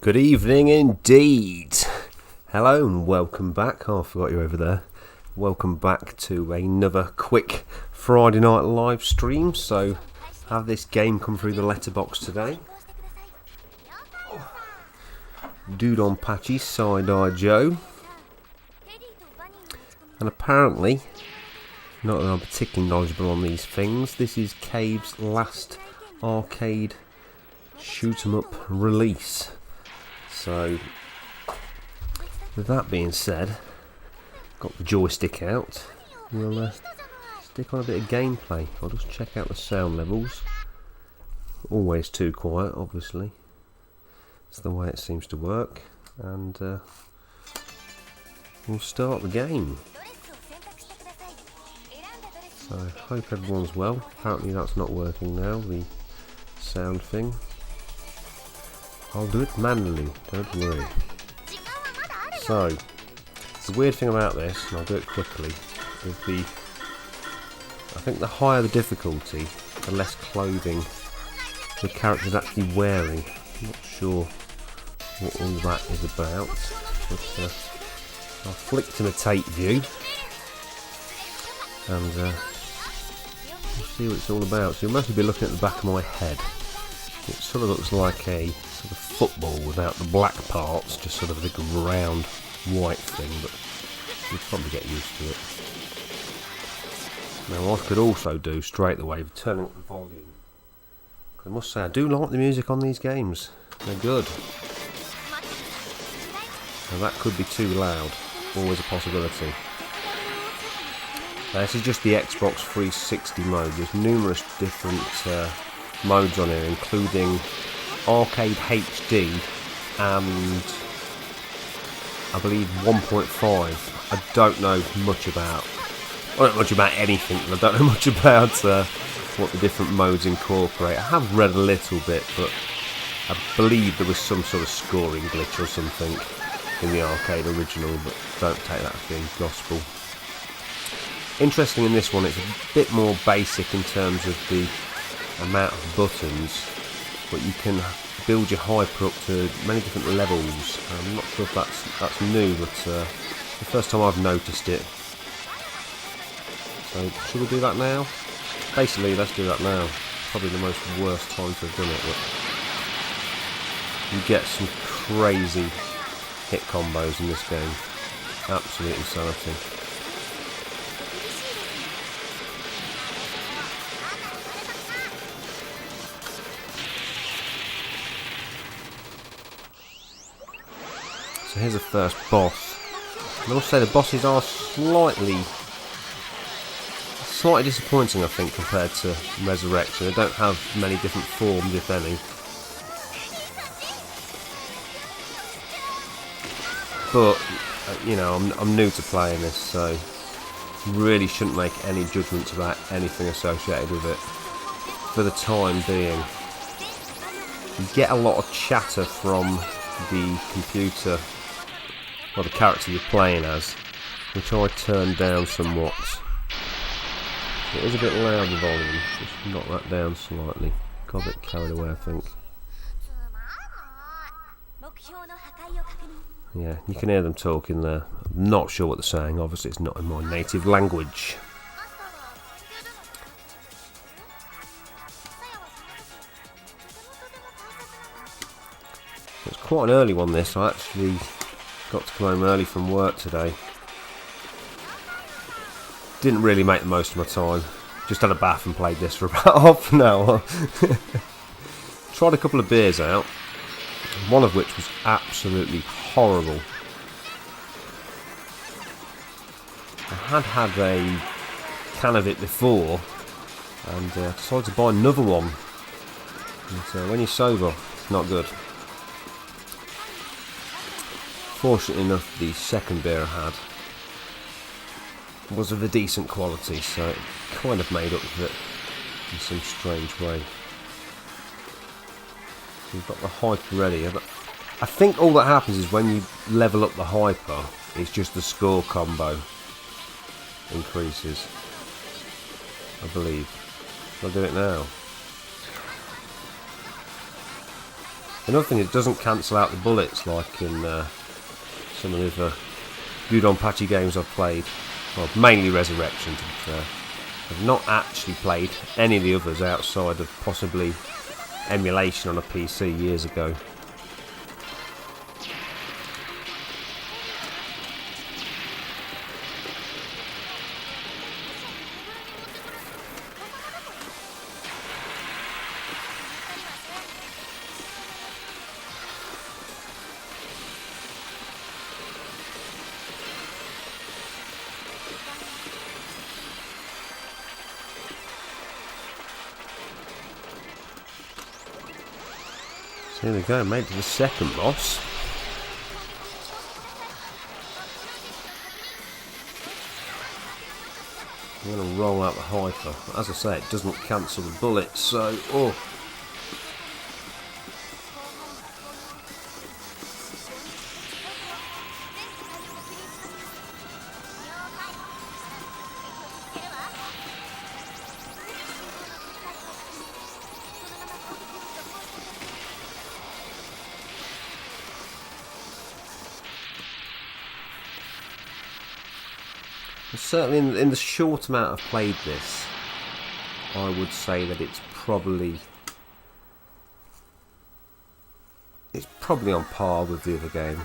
Good evening indeed. Hello and welcome back. Oh, I forgot you over there. Welcome back to another quick Friday night live stream. So, have this game come through the letterbox today. Dodonpachi, Saidaiujoe. And apparently, not that I'm particularly knowledgeable on these things, this is Cave's last arcade shoot 'em up release. So, with that being said, got the joystick out. We'll stick on a bit of gameplay. I'll just check out the sound levels. Always too quiet, obviously. It's the way it seems to work. And we'll start the game. So, hope everyone's well. Apparently that's not working now, the sound thing. I'll do it manually, don't worry. So, the weird thing about this, and I'll do it quickly, is I think the higher the difficulty, the less clothing the character's actually wearing. I'm not sure what all that is about, but I'll flick to the tape view and we'll see what it's all about. So you'll mostly be looking at the back of my head. It sort of looks like a sort of football without the black parts, just sort of a big round white thing, but you'll probably get used to it. Now what I could also do straight away is turning up the volume. I must say I do like the music on these games, they're good. Now that could be too loud, always a possibility. Now this is just the Xbox 360 mode, there's numerous different modes on here, including Arcade HD and I believe 1.5. I don't know much about, I don't know much about anything, and I don't know much about what the different modes incorporate. I have read a little bit, but I believe there was some sort of scoring glitch or something in the arcade original, but don't take that as being gospel. Interesting in this one, it's a bit more basic in terms of the amount of buttons, but you can build your hyper up to many different levels. I'm not sure if that's new, but the first time I've noticed it. So should we do that now? Basically, let's do that now. Probably the most worst time to have done it, but you get some crazy hit combos in this game. Absolute insanity. So here's the first boss. And I will say the bosses are slightly disappointing, I think, compared to Resurrection. They don't have many different forms, if any. But you know, I'm new to playing this, so really shouldn't make any judgments about anything associated with it. For the time being, you get a lot of chatter from the computer, or the character you're playing as, which I turned down somewhat. It is a bit loud, the volume, just knock that down slightly. Got a bit carried away, I think. Yeah, you can hear them talking there. I'm not sure what they're saying, obviously it's not in my native language. It's quite an early one, this. I actually got to come home early from work today. Didn't really make the most of my time. Just had a bath and played this for about half an hour. Tried a couple of beers out, one of which was absolutely horrible. I had a can of it before and decided to buy another one. And, when you're sober, it's not good. Fortunately enough, the second beer I had was of a decent quality, so it kind of made up for it in some strange way. We've got the hyper ready. I think all that happens is when you level up the hyper, it's just the score combo increases, I believe. I'll do it now. Another thing, it doesn't cancel out the bullets like in some of the other Dodonpachi games I've played. Well, mainly Resurrection. I've not actually played any of the others outside of possibly emulation on a PC years ago. Here we go, made it to the second boss. I'm going to roll out the hyper. As I say, it doesn't cancel the bullets, so... Oh. Certainly in the short amount I've played this, I would say that it's probably on par with the other game,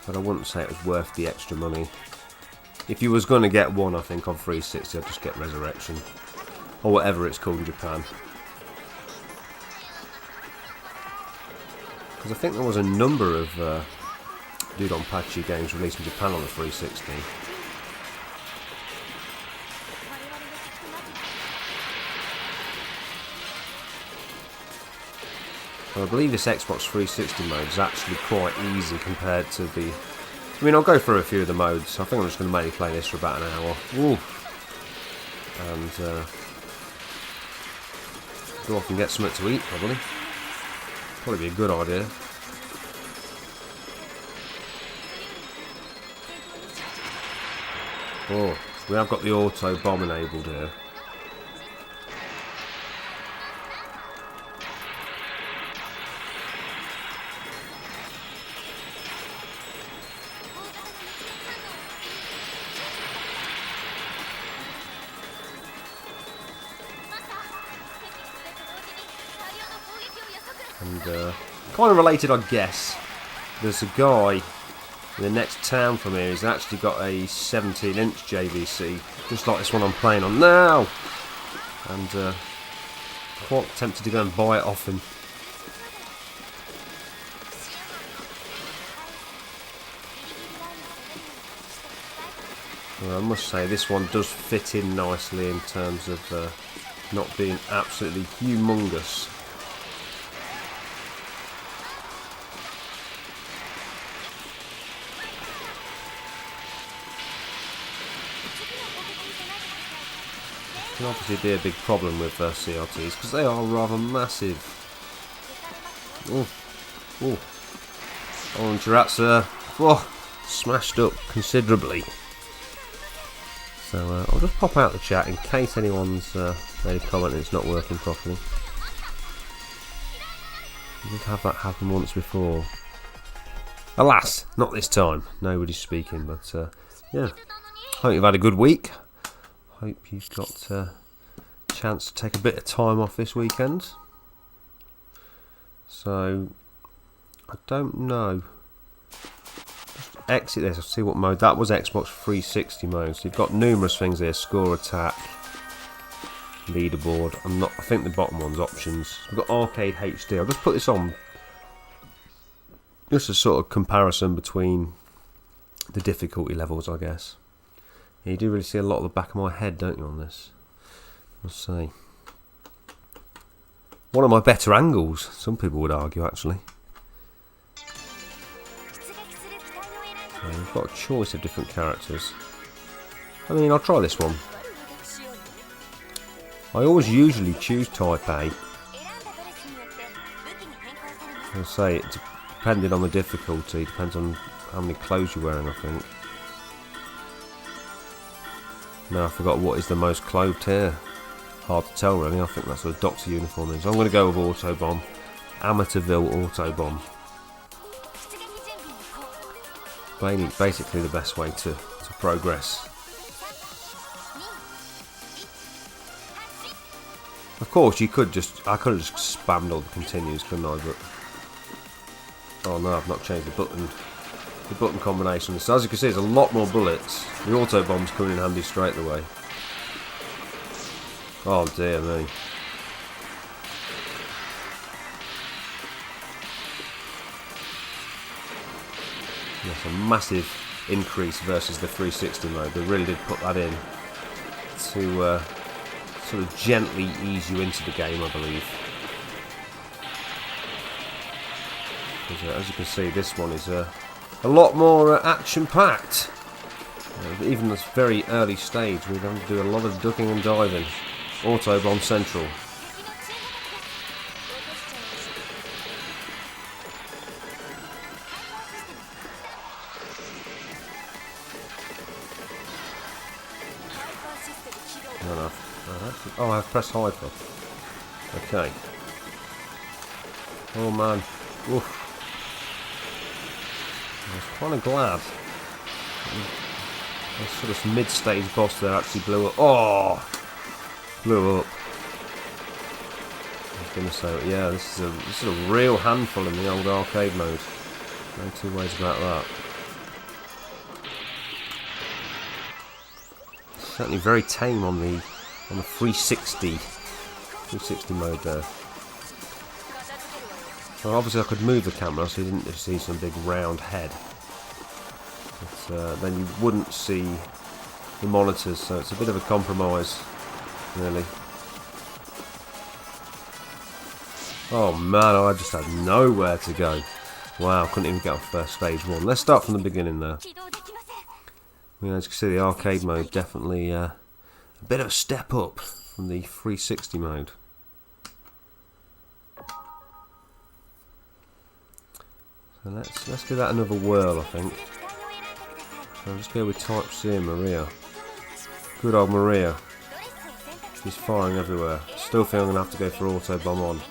but I wouldn't say it was worth the extra money. If you was going to get one, I think on 360 I'd just get Resurrection, or whatever it's called in Japan, because I think there was a number of Dodonpachi games released in Japan on the 360. Well, I believe this Xbox 360 mode is actually quite easy compared to the... I mean, I'll go through a few of the modes. I think I'm just going to mainly play this for about an hour. Ooh. And go off and get something to eat, probably. Probably be a good idea. Oh, we have got the auto bomb enabled here. And kind of related, I guess. There's a guy in the next town from here who's actually got a 17-inch JVC, just like this one I'm playing on now. And quite tempted to go and buy it off him. Well, I must say this one does fit in nicely in terms of not being absolutely humongous. Can obviously be a big problem with CRTs because they are rather massive. Oh, oh, orange rats are smashed up considerably. So I'll just pop out the chat in case anyone's made a comment and it's not working properly. I did have that happen once before. Alas, not this time. Nobody's speaking, but yeah. Hope you've had a good week. Hope you've got a chance to take a bit of time off this weekend. So, I don't know. Just exit this, I'll see what mode. That was Xbox 360 mode. So you've got numerous things here. Score, attack, leaderboard. I think the bottom one's options. We've got Arcade HD. I'll just put this on. Just a sort of comparison between the difficulty levels, I guess. Yeah, you do really see a lot of the back of my head, don't you, on this? Let's see. One of my better angles, some people would argue, actually. So we've got a choice of different characters. I mean, I'll try this one. I always usually choose Type A. I'll say it depending on the difficulty, depends on how many clothes you're wearing, I think. Now I forgot what is the most clothed here. Hard to tell really, I think that's what a doctor uniform is. I'm going to go with Auto Bomb. Amateurville Autobomb. Basically the best way to progress. Of course, I could have just spammed all the continues, couldn't I? But oh no, I've not changed the button combination. So as you can see, there's a lot more bullets. The auto bomb's coming in handy straight away. Oh dear me. That's a massive increase versus the 360 mode. They really did put that in to sort of gently ease you into the game, I believe. As you can see, this one is a lot more action-packed. Even this very early stage, we're going to do a lot of ducking and diving. Autobomb Central. Oh, I've pressed hyper. Okay. Oh man. Oof. I was kind of glad. That sort of mid-stage boss there actually blew up. Oh! Blew up. I was going to say, yeah, this is a real handful in the old arcade mode. No two ways about that. Certainly very tame on the 360 mode there. Well, obviously I could move the camera so you didn't just see some big round head. But then you wouldn't see the monitors, so it's a bit of a compromise, really. Oh man, I just had nowhere to go. Wow, couldn't even get off stage 1. Let's start from the beginning there. Yeah, as you can see, the arcade mode definitely a bit of a step up from the 360 mode. So let's give that another whirl, I think. So I'll just go with Type C and Maria. Good old Maria. She's firing everywhere. Still think I'm gonna have to go for Autobomb on.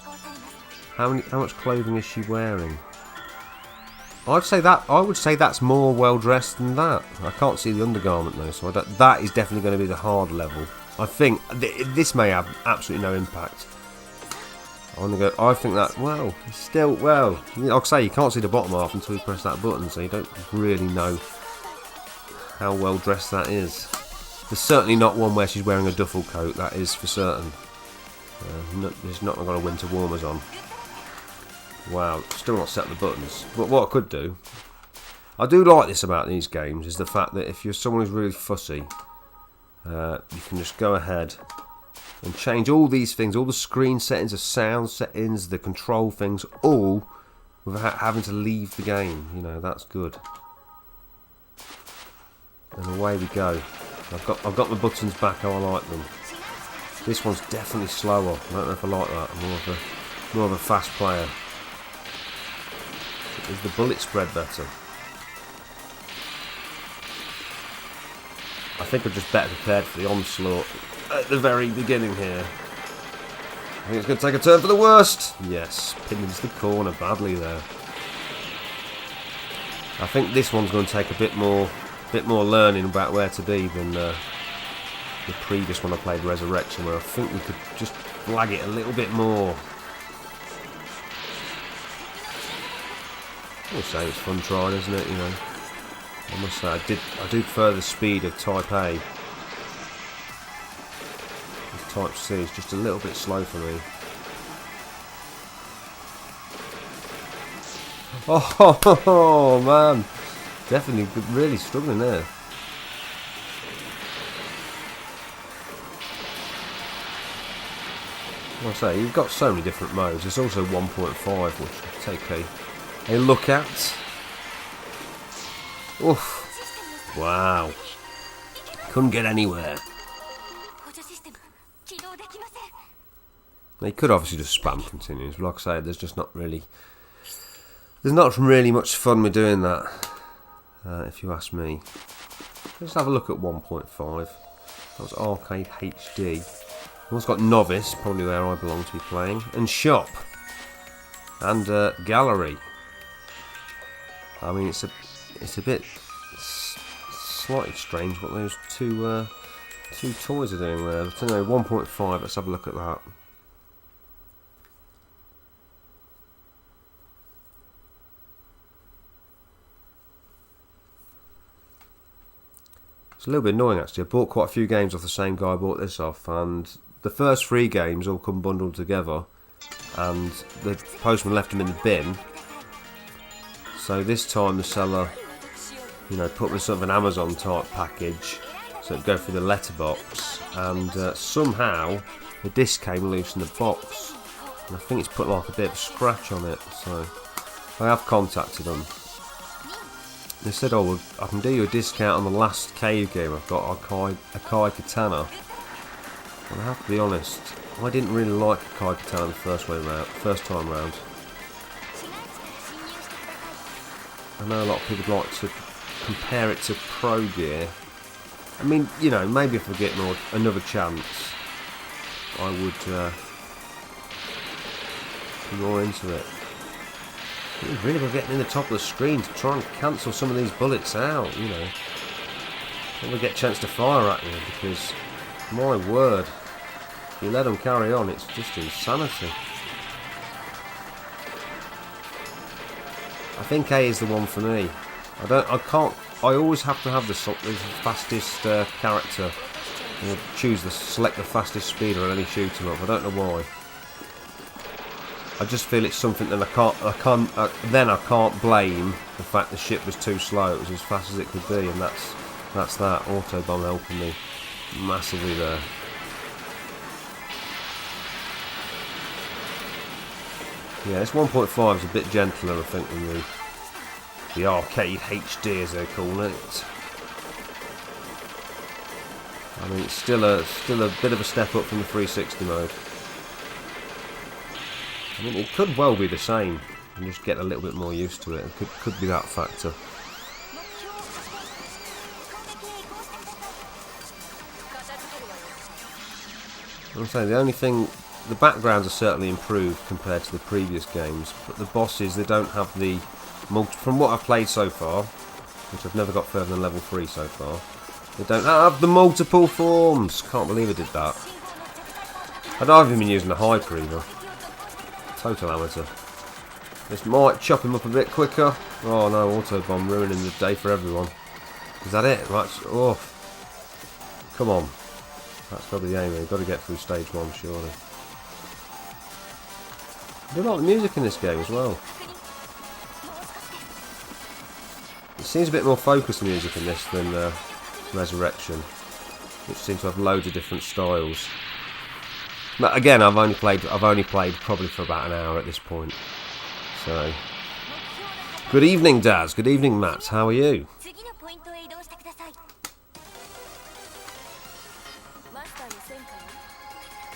How much clothing is she wearing? I would say that's more well dressed than that. I can't see the undergarment though, so that is definitely going to be the hard level. I think this may have absolutely no impact. I think that, well, still, well, like I say, you can't see the bottom half until you press that button, so you don't really know how well dressed that is. There's certainly not one where she's wearing a duffel coat, that is for certain. There's not got a winter warmers on. Wow, still not set the buttons. But what I could do, I do like this about these games, is the fact that if you're someone who's really fussy, you can just go ahead and change all these things, all the screen settings, the sound settings, the control things, all without having to leave the game. You know, that's good. And away we go. I've got my buttons back how I like them. This one's definitely slower. I don't know if I like that. I'm more of a fast player. Is the bullet spread better? I think I'm just better prepared for the onslaught at the very beginning here. I think it's going to take a turn for the worst. Yes, pinned into the corner badly there. I think this one's going to take a bit more learning about where to be than the previous one I played, Resurrection, where I think we could just flag it a little bit more. I will say it's fun trying, isn't it? You know, I must say I do prefer the speed of Type A. Type C is just a little bit slow for me. Oh man, definitely really struggling there. Like I say, you've got so many different modes. There's also 1.5, which I'll take a look at. Oof. Wow. Couldn't get anywhere. They could obviously just spam continues, but like I say, there's not really much fun with doing that, if you ask me. Let's have a look at 1.5. That was Arcade HD. We've also got Novice, probably where I belong to be playing, and Shop. and gallery. I mean, it's a bit slightly strange what those two toys are doing there. But anyway, 1.5. Let's have a look at that. It's a little bit annoying actually. I bought quite a few games off the same guy I bought this off, and the first 3 games all come bundled together, and the postman left them in the bin. So this time the seller, you know, put with sort of an Amazon type package, so it'd go through the letterbox, and somehow the disc came loose in the box, and I think it's put like a bit of a scratch on it. So I have contacted them. They said, oh, well, I can do you a discount on the last cave game I've got, Akai Katana. But I have to be honest, I didn't really like Akai Katana the first time round. I know a lot of people like to compare it to Pro Gear. I mean, you know, maybe if I get another chance, I would be more into it. You've really got to get in the top of the screen to try and cancel some of these bullets out, you know. Don't get a chance to fire at you, because, my word, if you let them carry on, it's just insanity. I think A is the one for me. I always have to have the fastest character, or select the fastest speeder on any shoot 'em up. I don't know why. I just feel it's something that I can't blame the fact the ship was too slow. It was as fast as it could be, and that's that Autobomb helping me massively there. Yeah, this 1.5 is a bit gentler, I think, than the arcade HD, as they call it. I mean, it's still a bit of a step up from the 360 mode. I mean, it could well be the same, and just get a little bit more used to it. It could be that factor. I'm saying the only thing, the backgrounds are certainly improved compared to the previous games, but the bosses, they don't have the from what I've played so far, which I've never got further than level 3 so far, they don't have the multiple forms. Can't believe I did that. I don't even been using the hyper either. Total amateur. This might chop him up a bit quicker. Oh no, Autobomb ruining the day for everyone. Is that it? Right. Oh, come on. That's got to be the aim. You've got to get through stage 1, surely. I do like the music in this game as well. It seems a bit more focused music in this than Resurrection, which seems to have loads of different styles. But again, I've only played probably for about an hour at this point. So, good evening, Daz. Good evening, Matt. How are you?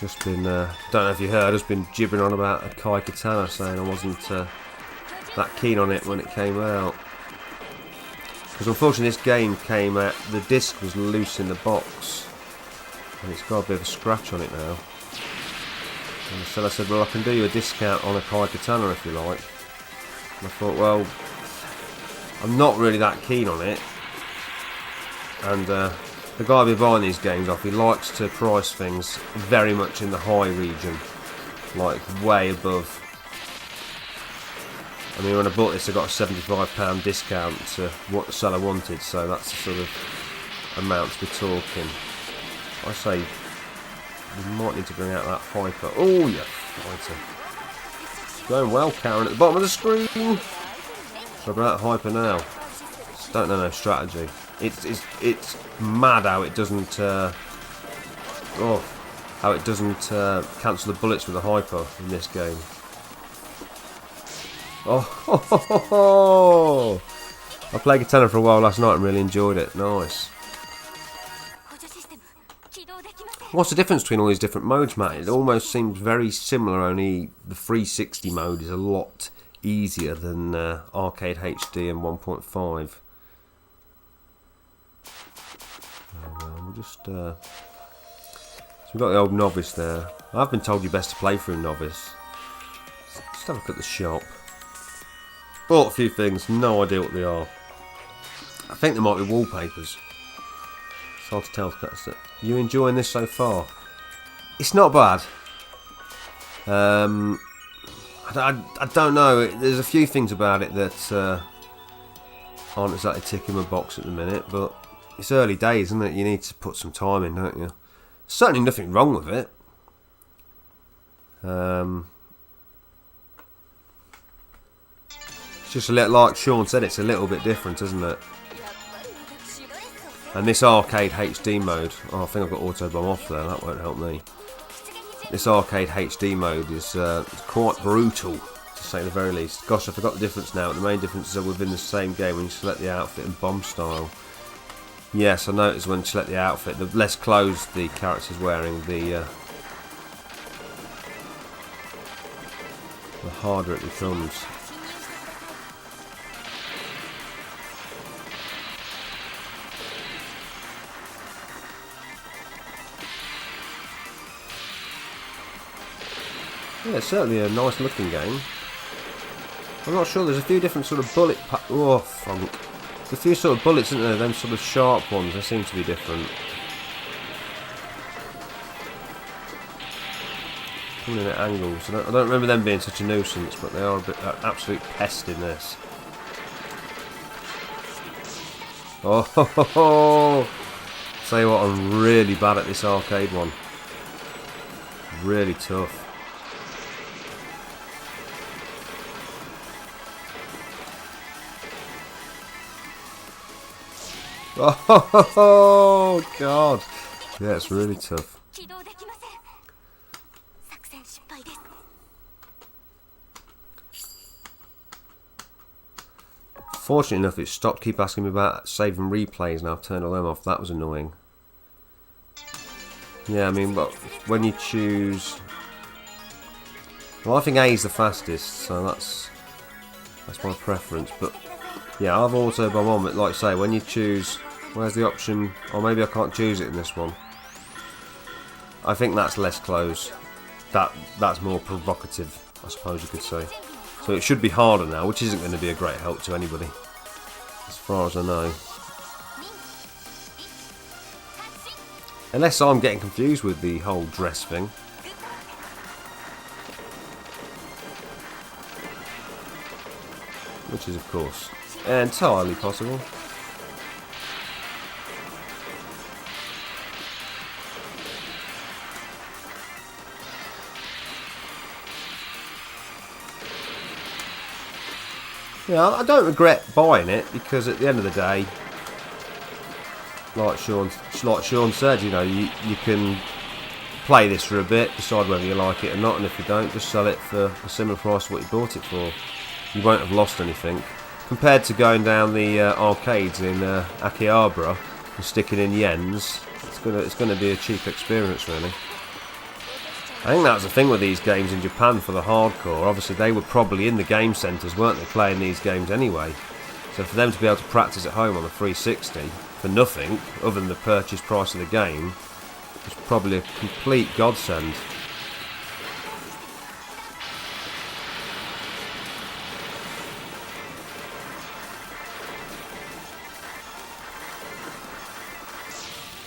Just been, don't know if you heard, just been gibbering on about Akai Katana, saying I wasn't that keen on it when it came out. Because unfortunately this game came out, the disc was loose in the box, and it's got a bit of a scratch on it now. And the seller said, well, I can do you a discount on Akai Katana if you like. And I thought, well, I'm not really that keen on it. And the guy I've been buying these games off, he likes to price things very much in the high region, like way above. I mean, when I bought this, I got a £75 discount to what the seller wanted, so that's the sort of amount we're talking. I say we might need to bring out that hyper. Oh, yeah, fighter. Going well, Karen, at the bottom of the screen. So about hyper now. Just don't know no strategy. It's mad how it doesn't cancel the bullets with the hyper in this game. Oh, I played Katana for a while last night and really enjoyed it. Nice. What's the difference between all these different modes, Matt? It almost seems very similar, only the 360 mode is a lot easier than Arcade HD and 1.5. We'll just so we've got the old novice there. I've been told you best to play through novice. Just have a look at the shop. Bought a few things, no idea what they are. I think they might be wallpapers. It's hard to tell if that's it. You enjoying this so far? It's not bad. I don't know. There's a few things about it that aren't exactly ticking my box at the minute, but it's early days, isn't it? You need to put some time in, don't you? Certainly nothing wrong with it. It's just a little, like Sean said, it's a little bit different, isn't it? And this arcade HD mode, oh, I think I've got auto bomb off there, that won't help me. This arcade HD mode is quite brutal, to say the very least. Gosh, I forgot the difference now. The main differences are within the same game when you select the outfit and bomb style. Yes, I noticed when you select the outfit, the less clothes the character's wearing, the harder it becomes. Yeah, it's certainly a nice looking game. I'm not sure, there's a few different sort of bullet oh, funk. There's a few sort of bullets, isn't there? Them sort of sharp ones, they seem to be different. Coming in at angles. I don't remember them being such a nuisance, but they are a bit absolute pest in this. Oh, ho, ho, ho. Tell you what, I'm really bad at this arcade one. Really tough. Oh god. Yeah, it's really tough. Fortunately enough, it stopped. Keep asking me about saving replays, and I've turned all them off. That was annoying. Yeah, I mean, but when you choose, well, I think A is the fastest, so that's my preference. But yeah, I've auto bomb on. But like I say, when you choose, where's the option? Or maybe I can't choose it in this one. I think that's less close. That's more provocative, I suppose you could say. So it should be harder now, which isn't going to be a great help to anybody, as far as I know. Unless I'm getting confused with the whole dress thing. Which is, of course, entirely possible. Yeah, I don't regret buying it, because at the end of the day, like Sean said, you know, you can play this for a bit, decide whether you like it or not, and if you don't, just sell it for a similar price to what you bought it for. You won't have lost anything. Compared to going down the arcades in Akihabara and sticking in yens, it's gonna be a cheap experience, really. I think that was the thing with these games in Japan for the hardcore. Obviously, they were probably in the game centres, weren't they, playing these games anyway? So for them to be able to practice at home on the 360 for nothing other than the purchase price of the game was probably a complete godsend.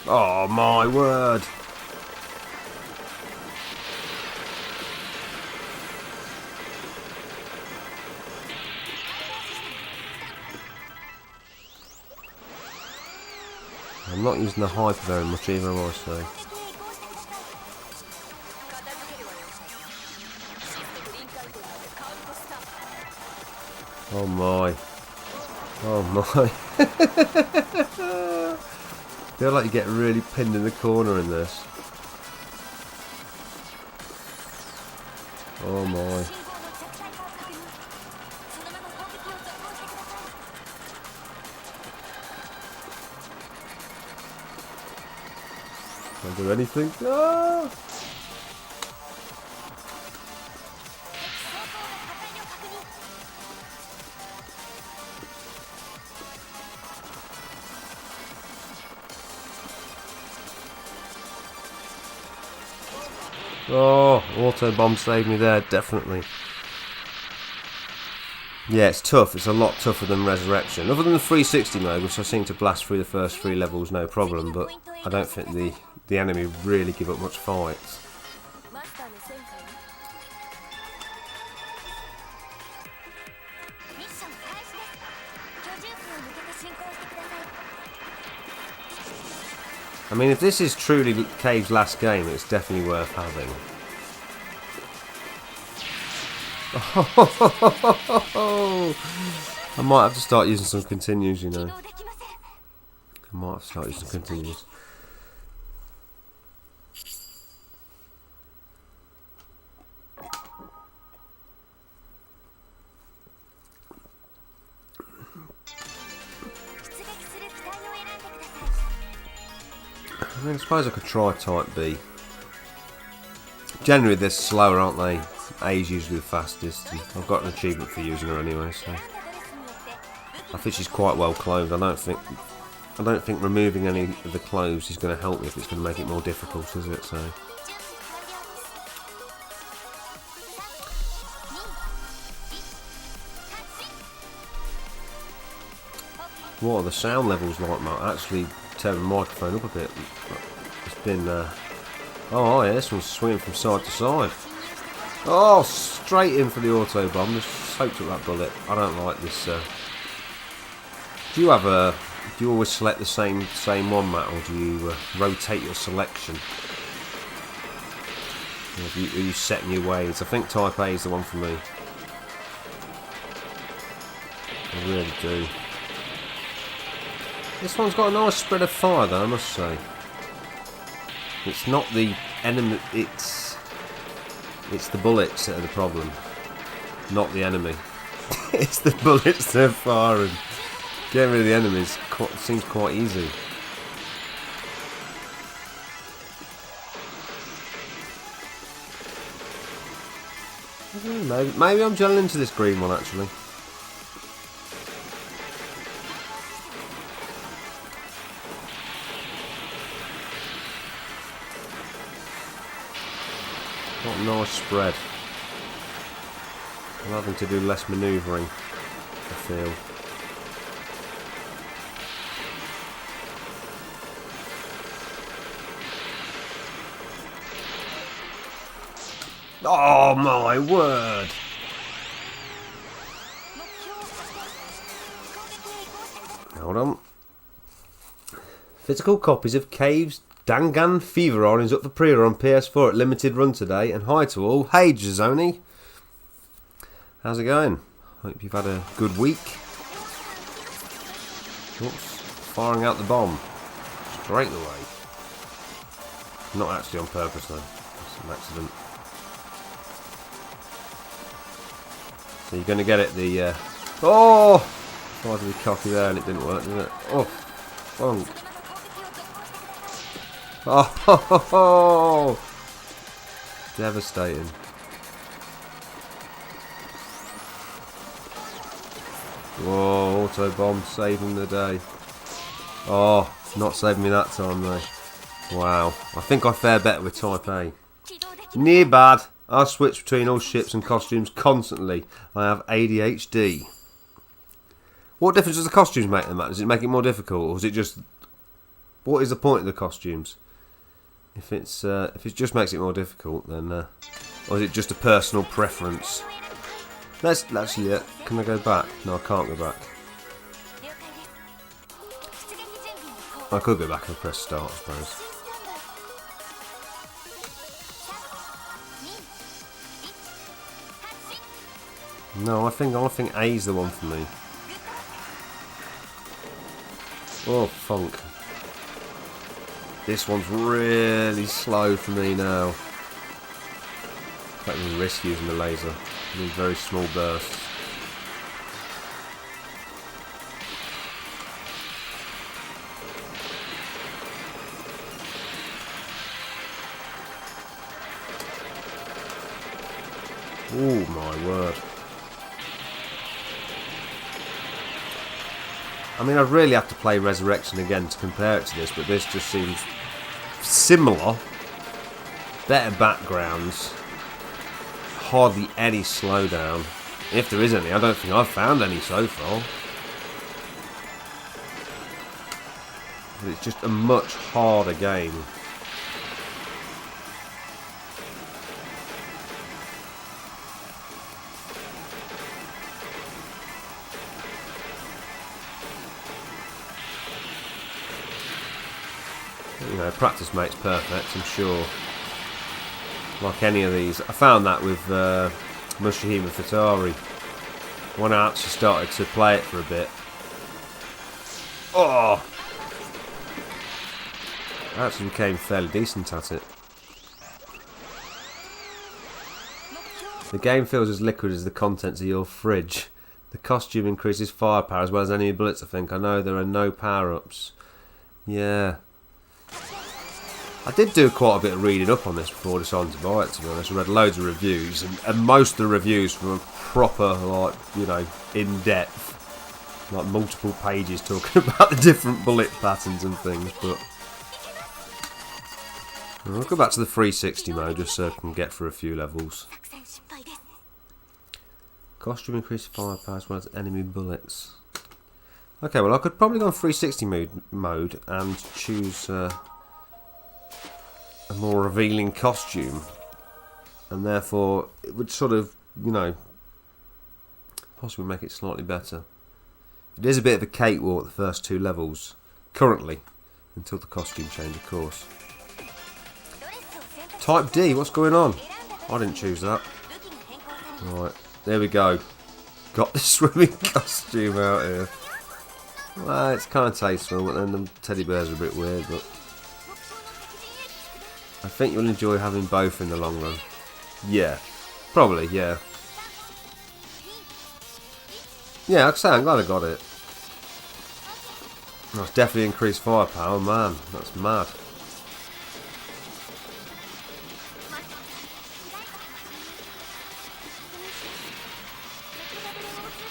Oh my word! I'm not using the hyper very much either, I say. Oh my. Oh my. Feel like you get really pinned in the corner in this. Oh my. Can't do anything. Ah! Oh, auto bomb saved me there, definitely. Yeah, it's tough. It's a lot tougher than Resurrection. Other than the 360 mode, which I seem to blast through the first 3 levels no problem, but I don't think the enemy really give up much fights. I mean, if this is truly Cave's last game, it's definitely worth having. I might have to start using some continues, you know. I might have to start using some continues. I mean, I suppose I could try Type B. Generally, they're slower, aren't they? A's usually the fastest. And I've got an achievement for using her anyway, so I think she's quite well clothed. I don't think removing any of the clothes is going to help me if it's going to make it more difficult, is it? So. What are the sound levels like, mate? Actually, turn the microphone up a bit. It's been. Oh yeah, this one's swinging from side to side. Oh, straight in for the auto bomb. Just soaked up that bullet. I don't like this. Do you always select the same one, Matt, or do you rotate your selection? Or are you setting your ways? I think Type A is the one for me. I really do. This one's got a nice spread of fire, though, I must say. It's not the enemy. It's the bullets that are the problem, not the enemy. It's the bullets they're firing. Getting rid of the enemies seems quite easy. Maybe I'm gelling into this green one actually. What a nice spread. I'm having to do less manoeuvring, I feel. Oh my word! Hold on. Physical copies of Cave's Dangan Feveron is up for pre-order on PS4 at limited run today. And hi to all. Hey Jazoni. How's it going? Hope you've had a good week. Oops. Firing out the bomb. Straight away. Not actually on purpose though. It's an accident. So you're going to get it, the... Oh! Tried to be cocky there and it didn't work, did it? Oh! Funk. Oh! Devastating. Whoa, auto bomb saving the day. Oh, not saving me that time though. Wow, I think I fare better with Type A. Near bad. I switch between all ships and costumes constantly. I have ADHD. What difference does the costumes make then, Matt? Does it make it more difficult, or is it just... What is the point of the costumes? If it just makes it more difficult, then... or is it just a personal preference? Let's actually... can I go back? No, I can't go back. I could go back and press start, I suppose. No, I think A's the one for me. Oh, funk. This one's really slow for me now. I don't even risk using the laser. I need very small bursts. Oh my word. I mean, I'd really have to play Resurrection again to compare it to this, but this just seems similar. Better backgrounds. Hardly any slowdown. If there is any, I don't think I've found any so far. But it's just a much harder game. You know, practice makes perfect, I'm sure. Like any of these. I found that with Mushihima Futari. When I actually started to play it for a bit. Oh! I actually became fairly decent at it. The game feels as liquid as the contents of your fridge. The costume increases firepower as well as enemy bullets, I think. I know there are no power-ups. Yeah. I did do quite a bit of reading up on this before I decided to buy it, to be honest. I read loads of reviews, and most of the reviews were proper, like, you know, in-depth. Like, multiple pages talking about the different bullet patterns and things, but... I'll go back to the 360 mode, just so I can get through a few levels. Costume increased firepower as well as enemy bullets. Okay, well, I could probably go on 360 mode and choose... a more revealing costume, and therefore it would sort of, you know, possibly make it slightly better. It is a bit of a cakewalk, the first two levels, currently, until the costume change, of course. Type D, what's going on? I didn't choose that. Right, there we go. Got the swimming costume out here. Well, it's kind of tasteful, but then the teddy bears are a bit weird, but... I think you'll enjoy having both in the long run. Yeah. Probably, yeah. Yeah, like I say, I'm glad I got it. That's definitely increased firepower, man. That's mad.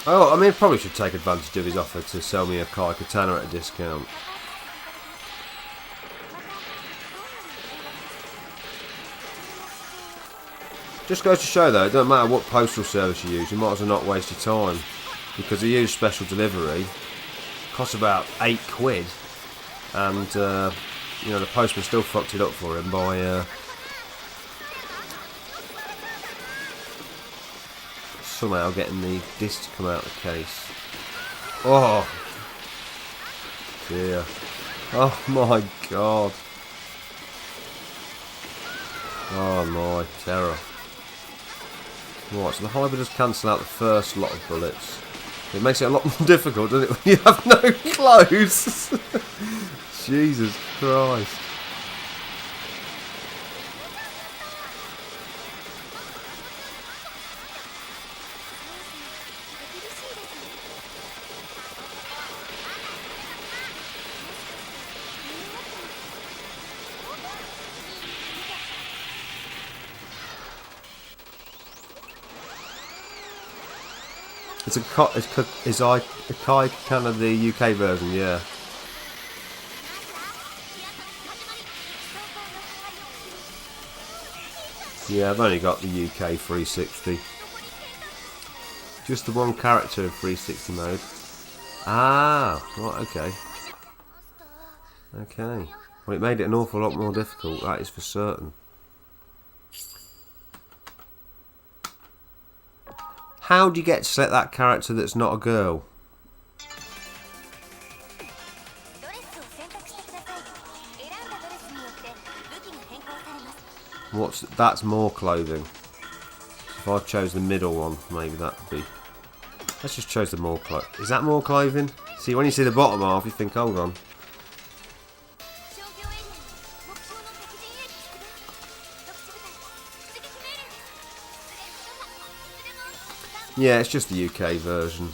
Oh, I mean, probably should take advantage of his offer to sell me a Kai Katana at a discount. Just goes to show though, it doesn't matter what postal service you use, you might as well not waste your time. Because he used special delivery, costs about £8, and you know, the postman still fucked it up for him by somehow getting the disc to come out of the case. Oh dear. Oh my god. Oh my terror. Right, so the hybrid does cancel out the first lot of bullets. It makes it a lot more difficult, doesn't it, when you have no clothes? Jesus Christ. Is Kai Katana the UK version? Yeah. Yeah, I've only got the UK 360. Just the one character in 360 mode. Ah, right, okay. Okay. Well, it made it an awful lot more difficult, that is for certain. How do you get to select that character that's not a girl? That's more clothing. If I chose the middle one, maybe that would be... Let's just choose the more clothing. Is that more clothing? See, when you see the bottom half, you think, hold on. Yeah, it's just the UK version.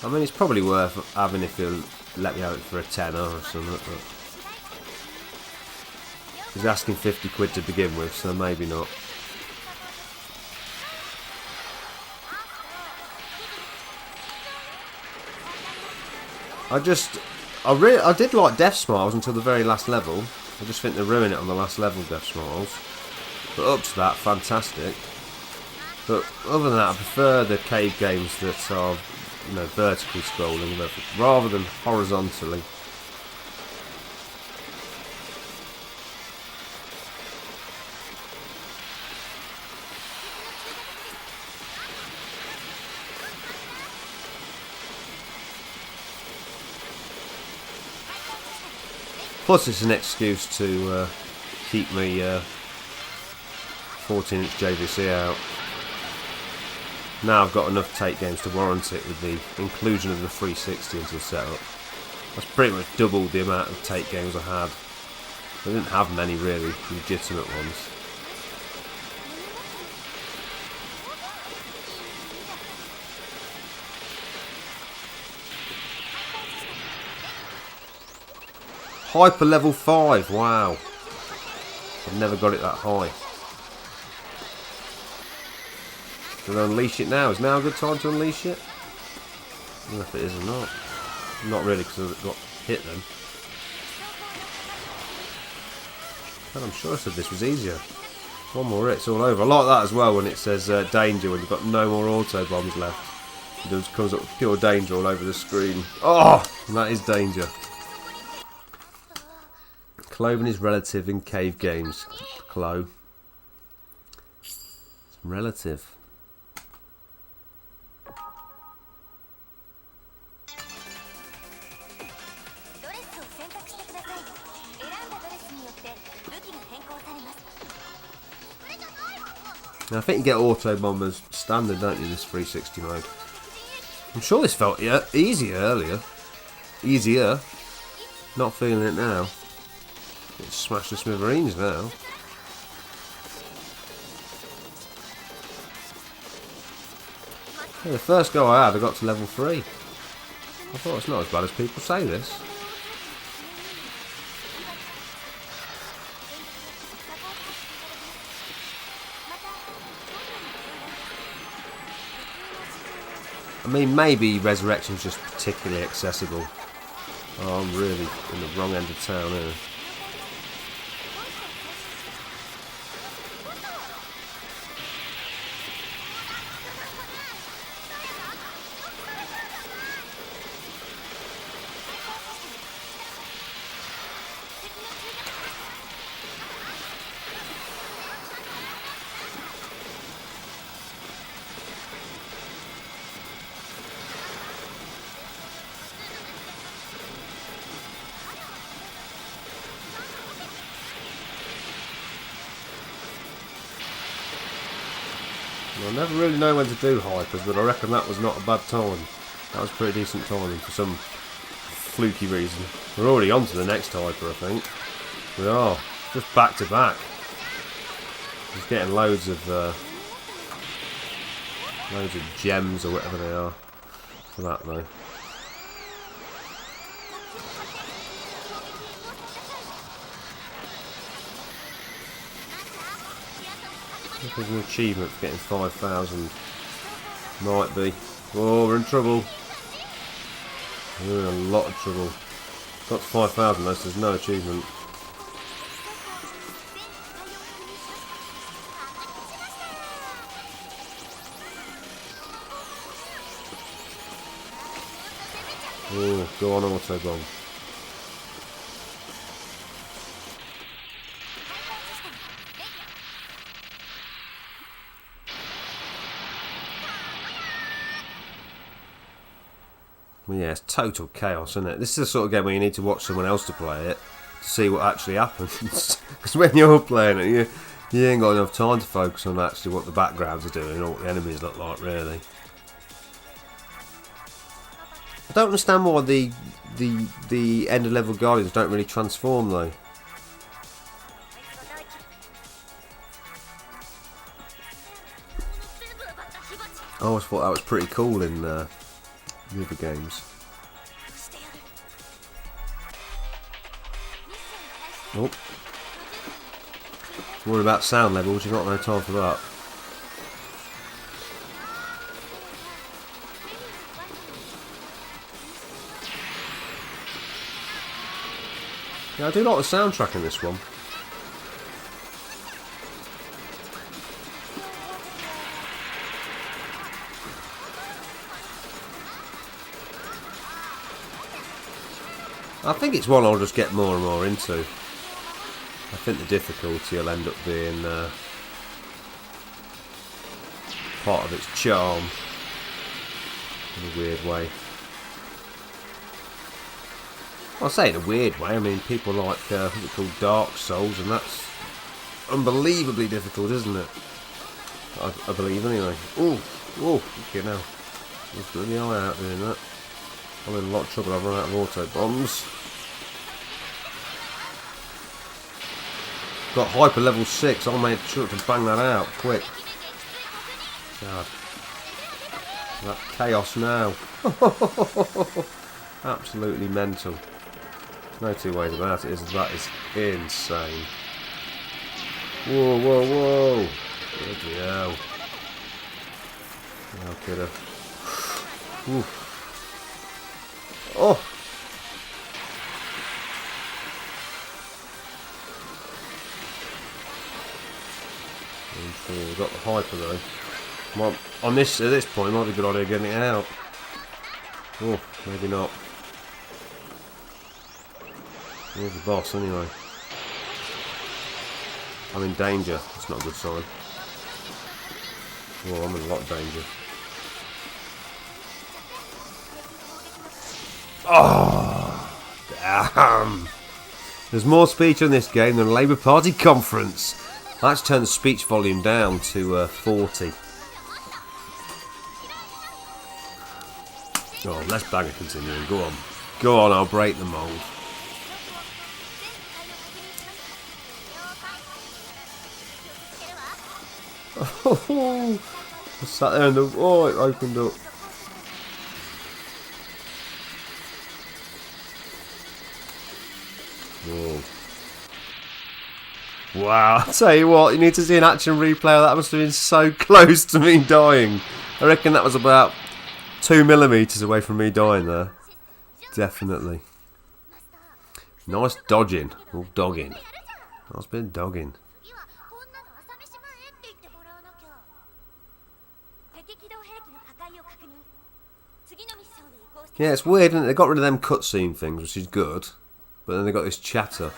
I mean, it's probably worth having if you'll let me have it for a tenner or something. But he's asking 50 quid to begin with, so maybe not. I did like Death Smiles until the very last level. I just think they're ruining it on the last level, Death Smiles. But up to that, fantastic. But other than that, I prefer the cave games that are, you know, vertically scrolling rather than horizontally. Plus, it's an excuse to keep me 14-inch JVC out. Now I've got enough take games to warrant it with the inclusion of the 360 into the setup. That's pretty much doubled the amount of take games I had. I didn't have many really legitimate ones. Hyper level 5, wow. I've never got it that high. Should I unleash it now? Is now a good time to unleash it? I don't know if it is or not. Not really, because I've got hit then. And I'm sure I said this was easier. One more hit, it's all over. I like that as well when it says danger, when you've got no more auto bombs left. It just comes up with pure danger all over the screen. Oh, and that is danger. Clothing is relative in cave games. Clo. It's relative. Now I think you get auto bombers standard, don't you, this 360 mode? I'm sure this felt easier earlier. Easier. Not feeling it now. It's smashed to smithereens now. Yeah, the first go I had, I got to level 3. I thought it's not as bad as people say this. I mean, maybe Resurrection's just particularly accessible. Oh, I'm really in the wrong end of town here. I never really know when to do hypers, but I reckon that was not a bad time. That was pretty decent timing for some fluky reason. We're already on to the next hyper, I think. We are. Just back to back. Just getting loads of gems or whatever they are for that though. There's an achievement for getting 5,000. Might be. Oh, we're in trouble. We're in a lot of trouble. Got to 5,000 though, so there's no achievement. Oh, go on, Autobomb. Well, yeah, it's total chaos, isn't it? This is the sort of game where you need to watch someone else to play it to see what actually happens. Because when you're playing it, you ain't got enough time to focus on actually what the backgrounds are doing or what the enemies look like, really. I don't understand why the end of level guardians don't really transform though. I always thought that was pretty cool in the other games. Oh. Worry about sound levels, you've got no time for that. Yeah, I do like the soundtrack in this one. I think it's one I'll just get more and more into. I think the difficulty will end up being part of its charm in a weird way. I say in a weird way, I mean people like what's it called, Dark Souls, and that's unbelievably difficult, isn't it? I believe anyway. Ooh, okay now. Just doing the eye out doing that. I'm in a lot of trouble, I've run out of auto bombs. Got hyper level 6, I'll make sure to bang that out quick. God. That chaos now. Absolutely mental. No two ways about it, that is insane. Whoa, whoa, whoa. Bloody hell. How could I? Oh! We've got the hyper though. Well, at this point, it might be a good idea getting it out. Oh, maybe not. Here's the boss anyway. I'm in danger. That's not a good sign. Oh, I'm in a lot of danger. Oh, damn. There's more speech on this game than a Labour Party conference. Let's turn the speech volume down to 40. Oh, let's bang it continuing. Go on. Go on, I'll break the mould. Oh, I sat there and it opened up. Whoa. Wow, I'll tell you what, you need to see an action replay. That must have been so close to me dying. I reckon that was about 2mm away from me dying there. Definitely. Nice dodging. Or dogging. Nice bit of dogging. Yeah, it's weird, isn't it? They got rid of them cutscene things, which is good. But then they got this chatter.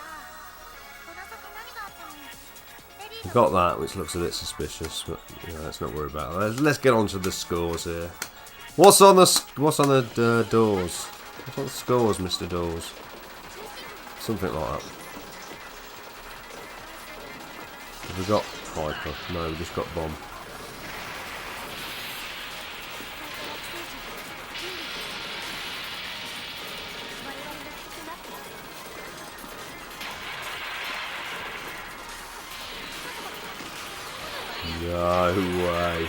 They got that, which looks a bit suspicious, but yeah, let's not worry about it. Let's get on to the scores here. What's on the doors? What's on the scores, Mr. Doors? Something like that. Have we got hyper? No, we just got bomb. No way.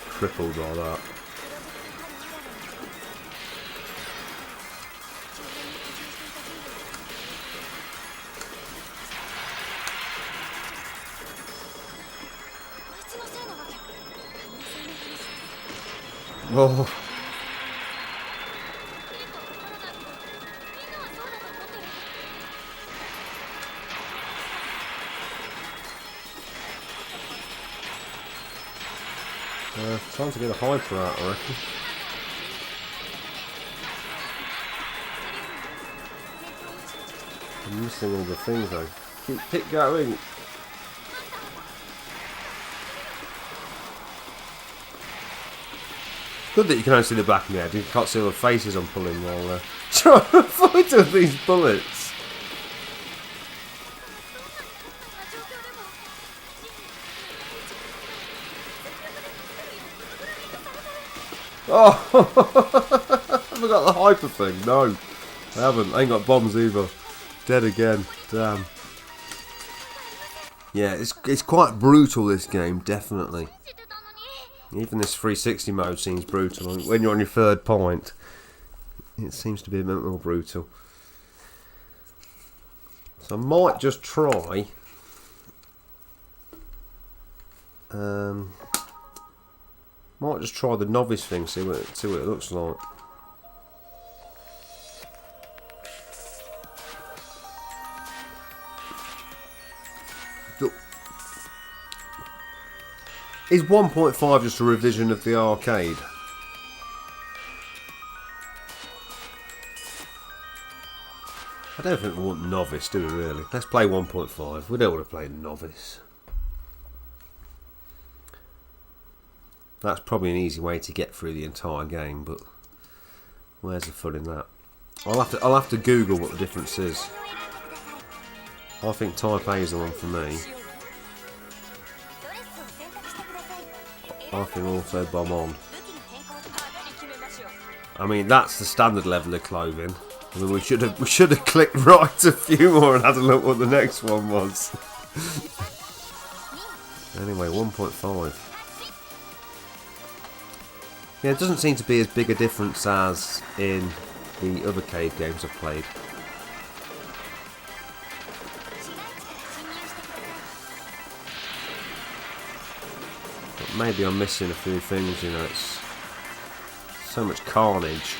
Crippled by that. Oh. Time to get a hyper out, I reckon. I'm missing all the things though. Keep going. Good that you can only see the back of my head. You can't see all the faces I'm pulling while trying to avoid all these bullets. Oh, I forgot the hyper thing. No, I haven't. I ain't got bombs either. Dead again. Damn. Yeah, it's quite brutal, this game, definitely. Even this 360 mode seems brutal. When you're on your third point, it seems to be a bit more brutal. So I might just try. Might just try the novice thing, see what it looks like. Is 1.5 just a revision of the arcade? I don't think we want novice, do we really? Let's play 1.5. We don't want to play novice. That's probably an easy way to get through the entire game, but where's the fun in that? I'll have to Google what the difference is. I think Type A is the one for me. I think also bomb on. I mean, that's the standard level of clothing. I mean, we should have clicked right a few more and had a look what the next one was. Anyway, 1.5. Yeah, it doesn't seem to be as big a difference as in the other cave games I've played. But maybe I'm missing a few things, you know, it's so much carnage.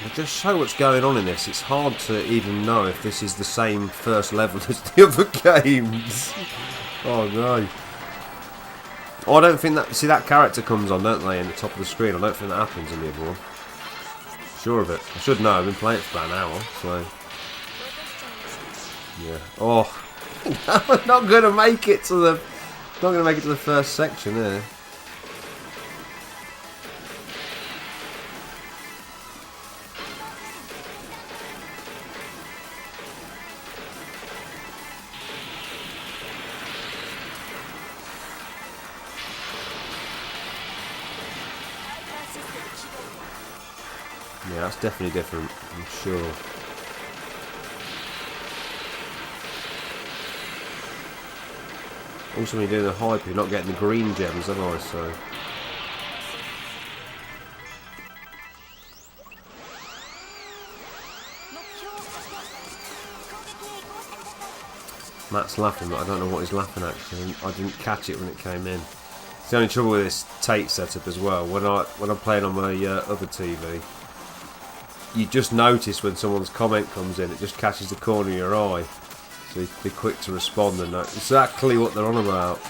There's just so much going on in this, it's hard to even know if this is the same first level as the other games. Oh no. Oh, I don't think that... See, that character comes on, don't they, in the top of the screen? I don't think that happens in the other one. Sure of it. I should know, I've been playing it for about an hour, so... Yeah. Oh, I'm not going to make it to the... Not going to make it to the first section there. Yeah, that's definitely different, I'm sure. Also, when you're doing the hyper, you're not getting the green gems, am I? So. Matt's laughing, but I don't know what he's laughing at. I didn't catch it when it came in. It's the only trouble with this Tate setup as well. When I'm playing on my other TV, you just notice when someone's comment comes in, it just catches the corner of your eye. So you can be quick to respond and know exactly what they're on about.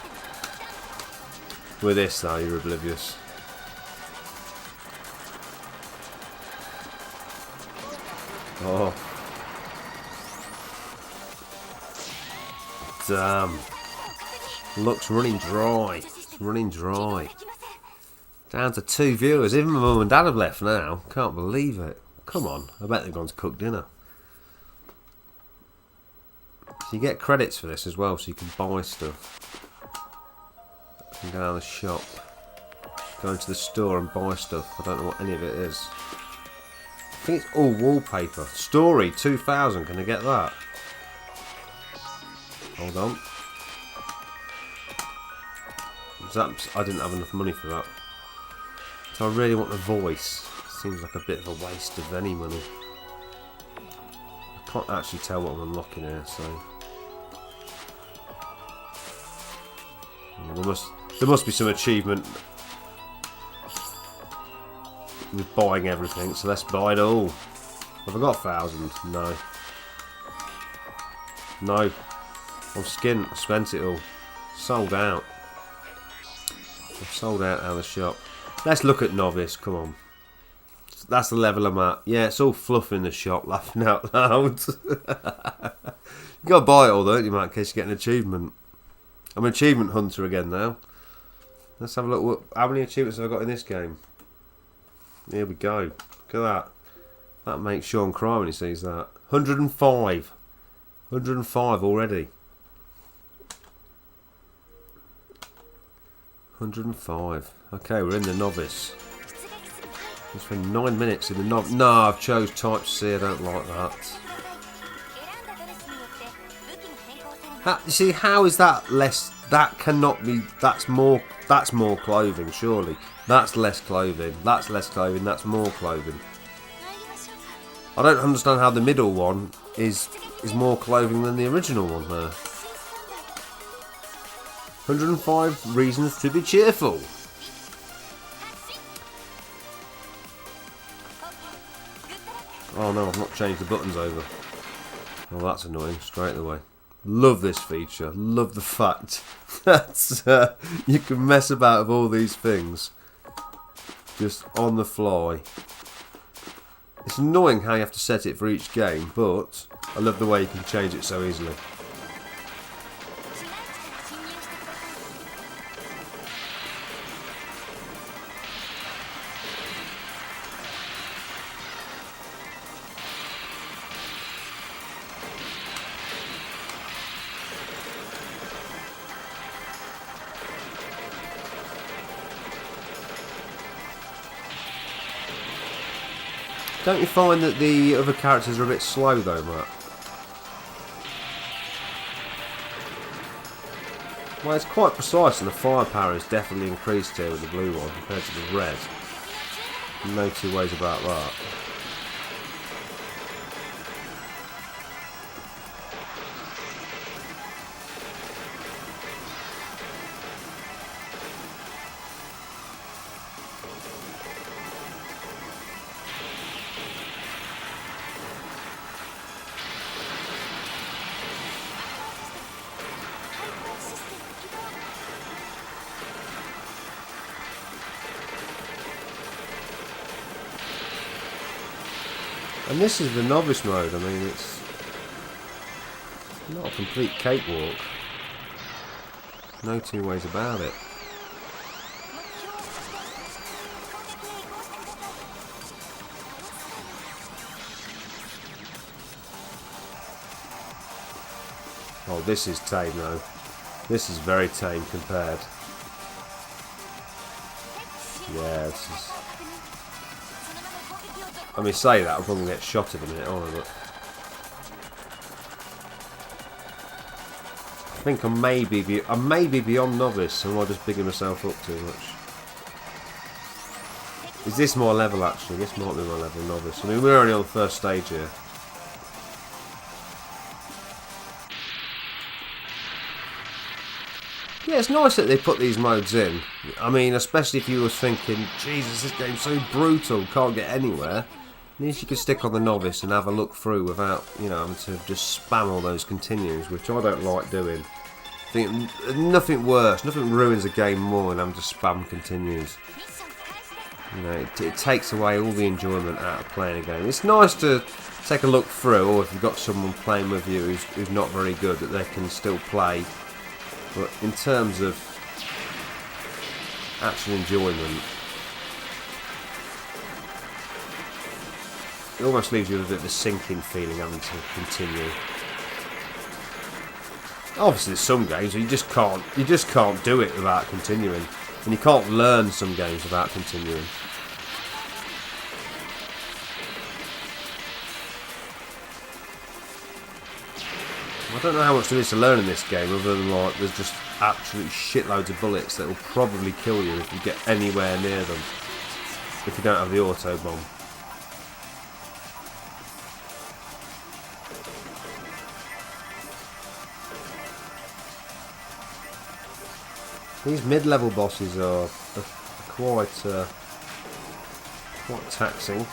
With this though, you're oblivious. Oh. Damn. Looks running dry. It's running dry. Down to 2 viewers. Even my mum and dad have left now. Can't believe it. Come on. I bet they've gone to cook dinner. So you get credits for this as well, so you can buy stuff. You can go down the shop. Go into the store and buy stuff. I don't know what any of it is. I think it's all wallpaper. Story 2000. Can I get that? Hold on. I didn't have enough money for that. So I really want the voice. Seems like a bit of a waste of any money. I can't actually tell what I'm unlocking here, so... Yeah, there must be some achievement with buying everything, so let's buy it all. Have I got 1,000? No. No. I'm skint. I spent it all. Sold out. I've sold out of the shop. Let's look at novice. Come on. That's the level I'm at. Yeah, it's all fluff in the shop, laughing out loud. You gotta buy it all, don't you, Matt, in case you get an achievement. I'm an achievement hunter again now. Let's have a look. How many achievements have I got in this game? Here we go. Look at that. That makes Sean cry when he sees that. 105. 105 already. 105. Okay, we're in the novice. We spent 9 minutes in the novice. No, I've chose Type C. I don't like that. You see, how is that less? That cannot be. That's more. That's more clothing, surely. That's less clothing. That's less clothing. That's more clothing. I don't understand how the middle one is more clothing than the original one there. 105 reasons to be cheerful. Oh no, I've not changed the buttons over. Oh, that's annoying, straight away. Love this feature. Love the fact that you can mess about with all these things just on the fly. It's annoying how you have to set it for each game, but I love the way you can change it so easily. Don't you find that the other characters are a bit slow though, Matt? Well, it's quite precise and the firepower is definitely increased here with the blue one compared to the red. No two ways about that. And this is the novice mode. I mean, it's not a complete cakewalk. No two ways about it. Oh, this is tame though. This is very tame compared. Yeah, this is... I mean, say that, I'll probably get shot in a minute, aren't I? But I think I may be beyond novice, or am I just bigging myself up too much? Is this my level actually? This might be my level novice. I mean, we're only on the first stage here. Yeah, it's nice that they put these modes in. I mean, especially if you were thinking, Jesus, this game's so brutal, can't get anywhere. At least you could stick on the novice and have a look through without, you know, having to just spam all those continues, which I don't like doing. I think nothing worse, nothing ruins a game more than having to spam continues. You know, it takes away all the enjoyment out of playing a game. It's nice to take a look through, or if you've got someone playing with you who's not very good, that they can still play. But in terms of actual enjoyment, it almost leaves you with a bit of a sinking feeling having to continue. Obviously, there's some games where you just can't do it without continuing, and you can't learn some games without continuing. I don't know how much there is to learn in this game, other than like there's just absolute shitloads of bullets that will probably kill you if you get anywhere near them, if you don't have the auto bomb. These mid-level bosses are quite taxing.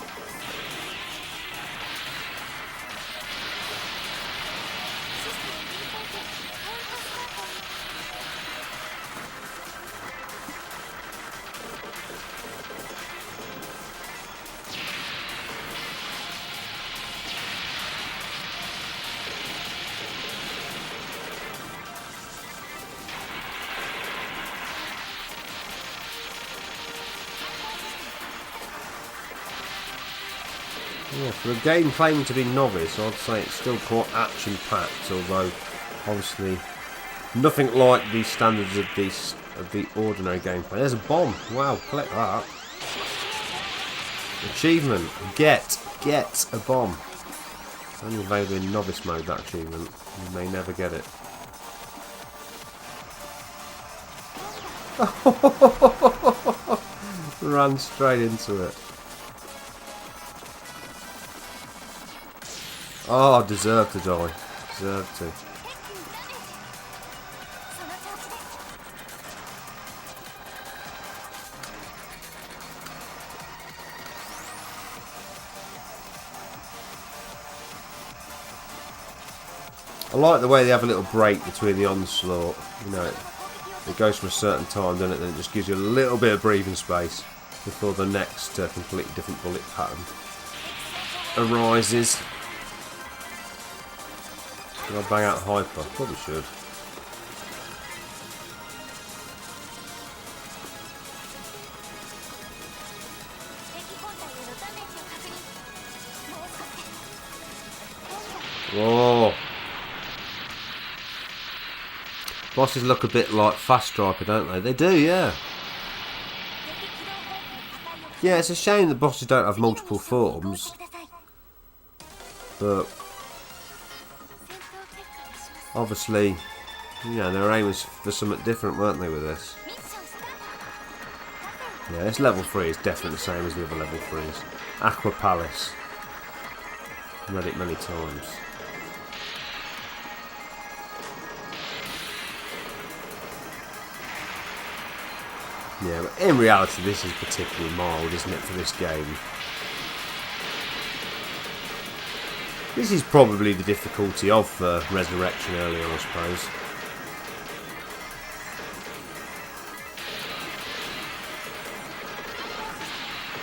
Yeah, for a game claiming to be novice, I'd say it's still quite action-packed, although obviously nothing like the standards of the ordinary gameplay. There's a bomb. Wow, collect that. Achievement. Get a bomb. It's only available in novice mode, that achievement. You may never get it. Ran straight into it. Oh, I deserve to die. Deserve to. I like the way they have a little break between the onslaught. You know, it goes from a certain time, doesn't it? Then it just gives you a little bit of breathing space before the next completely different bullet pattern arises. Should I bang out hyper? Probably should. Whoa! Bosses look a bit like Fast Striker, don't they? They do, yeah. Yeah, it's a shame the bosses don't have multiple forms. But obviously, you know, their aim was for something different, weren't they, with this? Yeah, this level 3 is definitely the same as the other level 3s. Aqua Palace. Read it many times. Yeah, but in reality this is particularly mild, isn't it, for this game? This is probably the difficulty of Resurrection earlier, I suppose.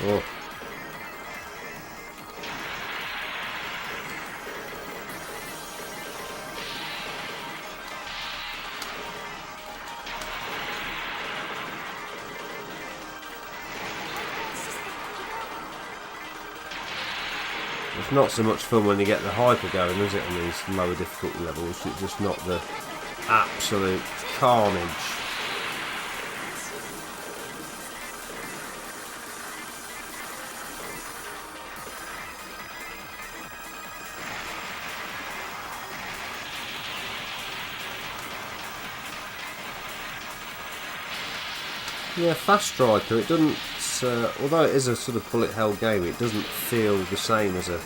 Oh. It's not so much fun when you get the hyper going, is it, on these lower difficulty levels? It's just not the absolute carnage. Yeah, Fast Striker, it doesn't, although it is a sort of bullet hell game, it doesn't feel the same as a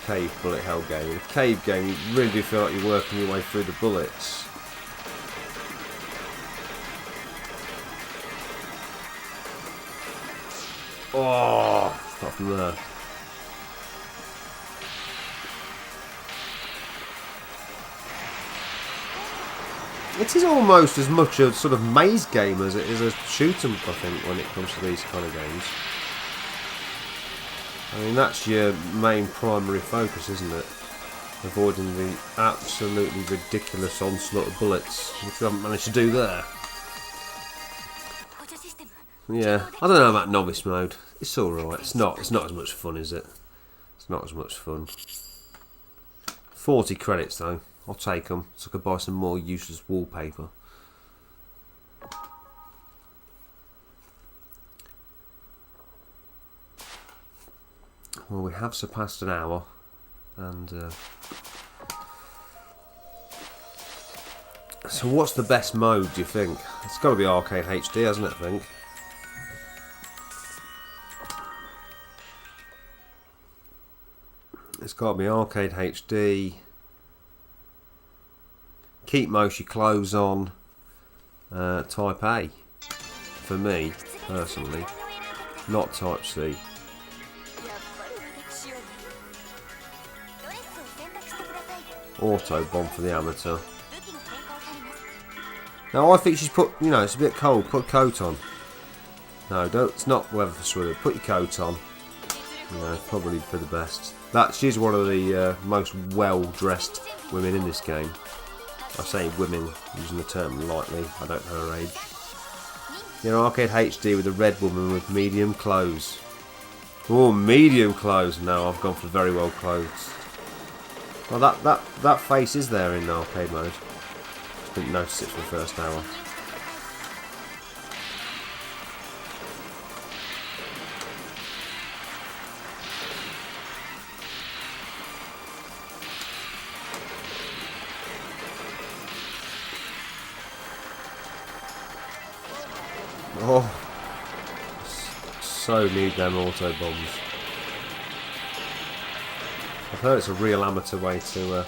cave bullet hell game. In a cave game, you really do feel like you're working your way through the bullets. Oh, not from there. It is almost as much a sort of maze game as it is a shoot 'em, I think, when it comes to these kind of games. I mean, that's your main primary focus, isn't it? Avoiding the absolutely ridiculous onslaught of bullets, which we haven't managed to do there. Yeah, I don't know about novice mode. It's alright. It's not as much fun, is it? It's not as much fun. 40 credits though. I'll take them, so I could buy some more useless wallpaper. Well, we have surpassed an hour, and so what's the best mode, do you think? It's got to be Arcade HD, hasn't it, I think? It's got to be Arcade HD. Keep most your clothes on. Type A. For me, personally. Not Type C. Auto bomb for the amateur. Now I think she's put, you know, it's a bit cold. Put a coat on. No, don't. It's not weather for swimming. Put your coat on. You know, probably for the best. She's one of the most well-dressed women in this game. I say women, using the term lightly. I don't know her age. You know, Arcade HD with a red woman with medium clothes. Oh, medium clothes. No, I've gone for very well clothes. Well, that face is there in arcade mode. Just didn't notice it for the first hour. Oh, so need them auto bombs. I've heard it's a real amateur way to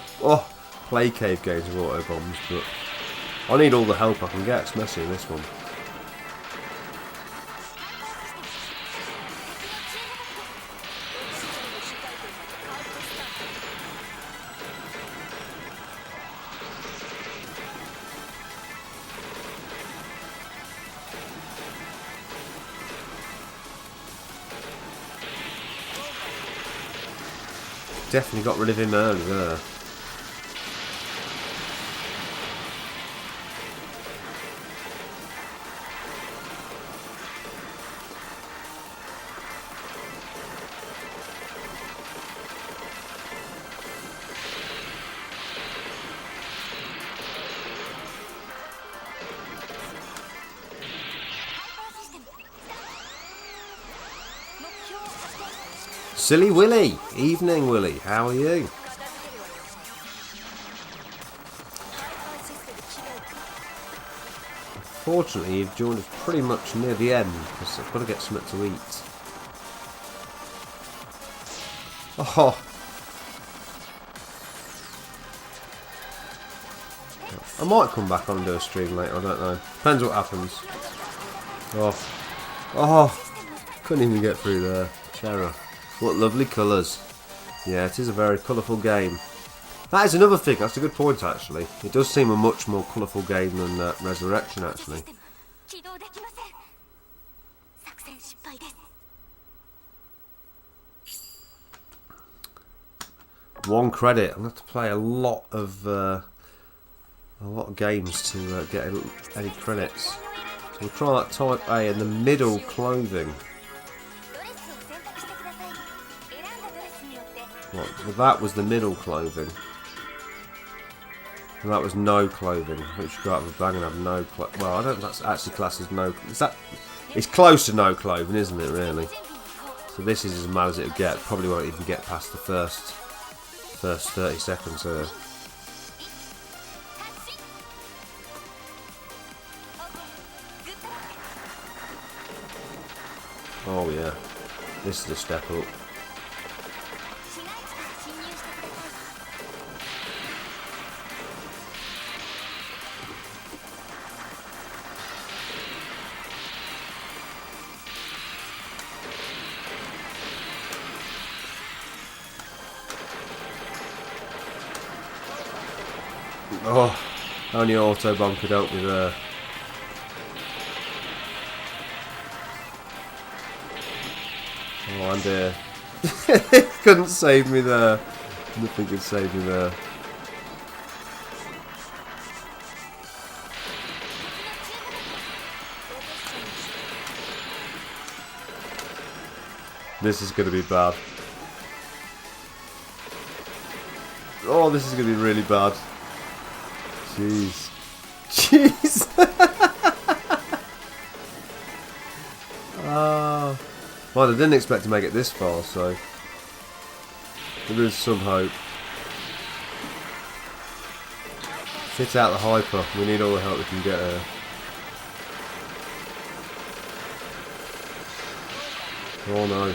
play cave games with auto bombs, but I need all the help I can get. It's messy in this one. definitely got rid of him early there. Silly Willy! Evening, Willy. How are you? Fortunately, you've joined us pretty much near the end, because I've got to get something to eat. Oh! I might come back on and do a stream later, I don't know. Depends what happens. Oh. Oh! Couldn't even get through there. Terror. What lovely colours. Yeah, it is a very colourful game. That is another thing, that's a good point actually. It does seem a much more colourful game than Resurrection actually. One credit. I'm going to have to play a lot of games to get any credits. So we'll try that type A in the middle clothing. Well, that was the middle clothing. And that was no clothing. Which you go out of a bag and have no clothing. Well, I don't think that's actually classed as no. It's close to no clothing, isn't it, really? So this is as mad as it'll get. Probably won't even get past the first 30 seconds here. Oh yeah. This is a step up. Oh, only Autobahn could help me there. Oh, and couldn't save me there. Nothing could save me there. This is going to be bad. Oh, this is going to be really bad. Jeez. Jeez. Well, I didn't expect to make it this far, so there is some hope. Hit out the hyper. We need all the help we can get here. Oh no.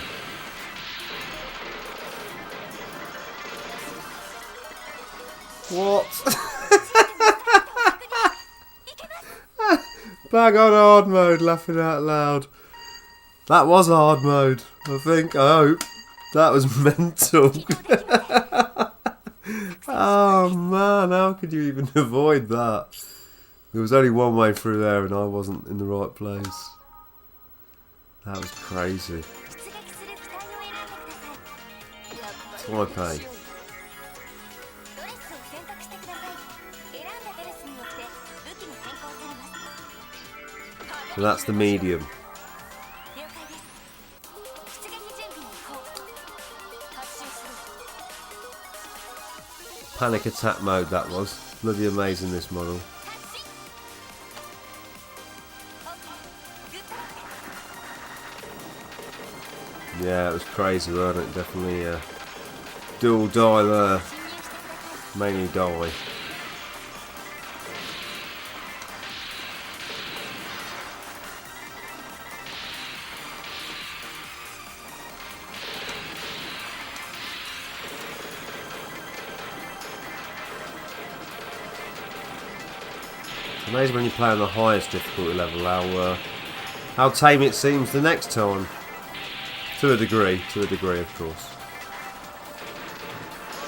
What? Bang on hard mode, laughing out loud. That was hard mode, I think, I hope. That was mental. Oh man, how could you even avoid that? There was only one way through there and I wasn't in the right place. That was crazy. Type A. So that's the medium. Panic attack mode that was. Bloody amazing, this model. Yeah, it was crazy, wasn't it? Definitely dual die there. Mainly die. Amazing when you play on the highest difficulty level how tame it seems the next time. To a degree, of course.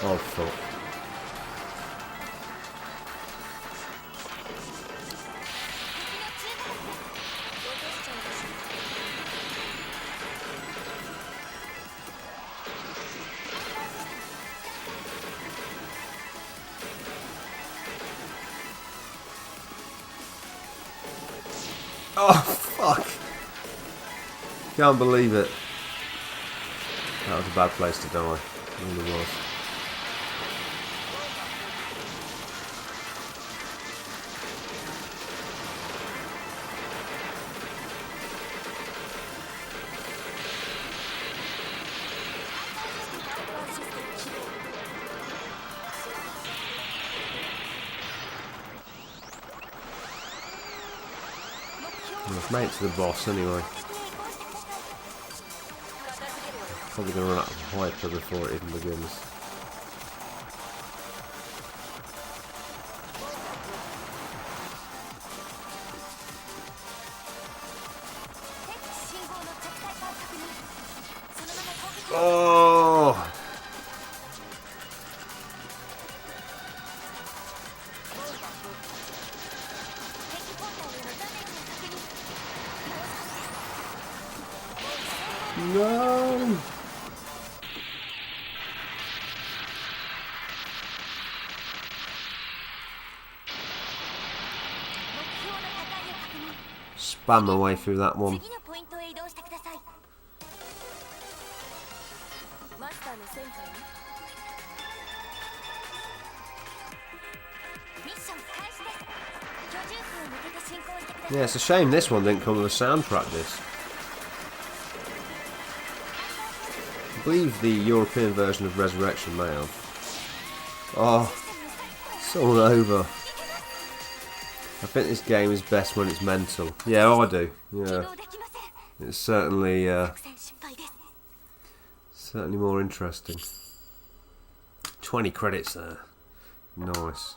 Oh fuck. Oh, fuck. Can't believe it. That was a bad place to die. It really was. I've made it to the boss anyway. Probably going to run out of hyper before it even begins. Oh! No! Spam my way through that one. Yeah, it's a shame this one didn't come with a soundtrack disc. I believe the European version of Resurrection may have. Oh, it's all over. I think this game is best when it's mental. Yeah, I do. Yeah, it's certainly more interesting. 20 credits there. Nice.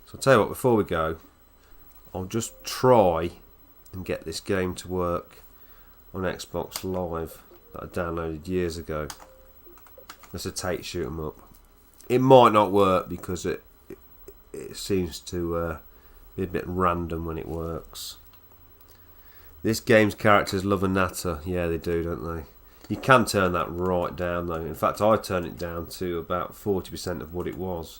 So I'll tell you what, before we go, I'll just try and get this game to work on Xbox Live that I downloaded years ago. That's a take shoot 'em up. It might not work because it seems to be a bit random when it works. This game's characters love a natter. Yeah, they do, don't they? You can turn that right down though. In fact, I turned it down to about 40% of what it was.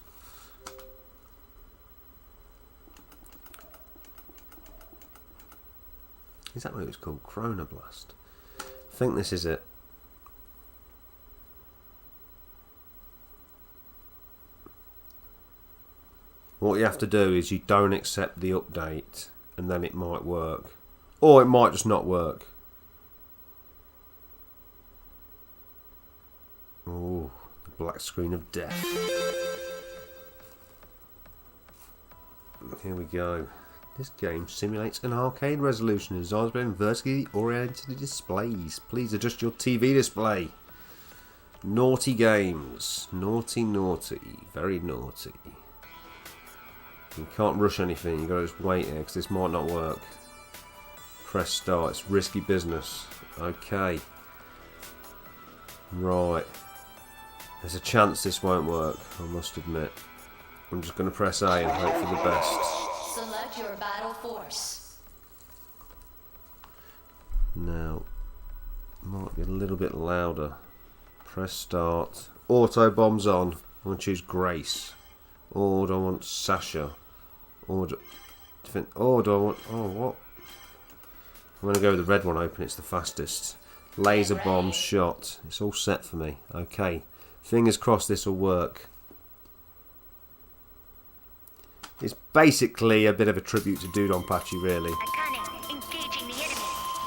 Is that what it was called? Chronoblast. I think this is it. What you have to do is you don't accept the update and then it might work. Or it might just not work. Oh, the black screen of death. Here we go. This game simulates an arcade resolution designed by vertically oriented displays. Please adjust your TV display. Naughty games. Naughty, naughty. Very naughty. You can't rush anything. You've got to just wait here because this might not work. Press start. It's risky business. Okay. Right. There's a chance this won't work, I must admit. I'm just going to press A and hope for the best. Select your battle force. Now, might be a little bit louder. Press start. Auto bombs on. I want to choose Grace. Or do I want Sasha? Or do I want... Oh, what? I'm going to go with the red one open. It's the fastest. Laser bomb shot. It's all set for me. Okay. Fingers crossed this will work. It's basically a bit of a tribute to Dodonpachi, really.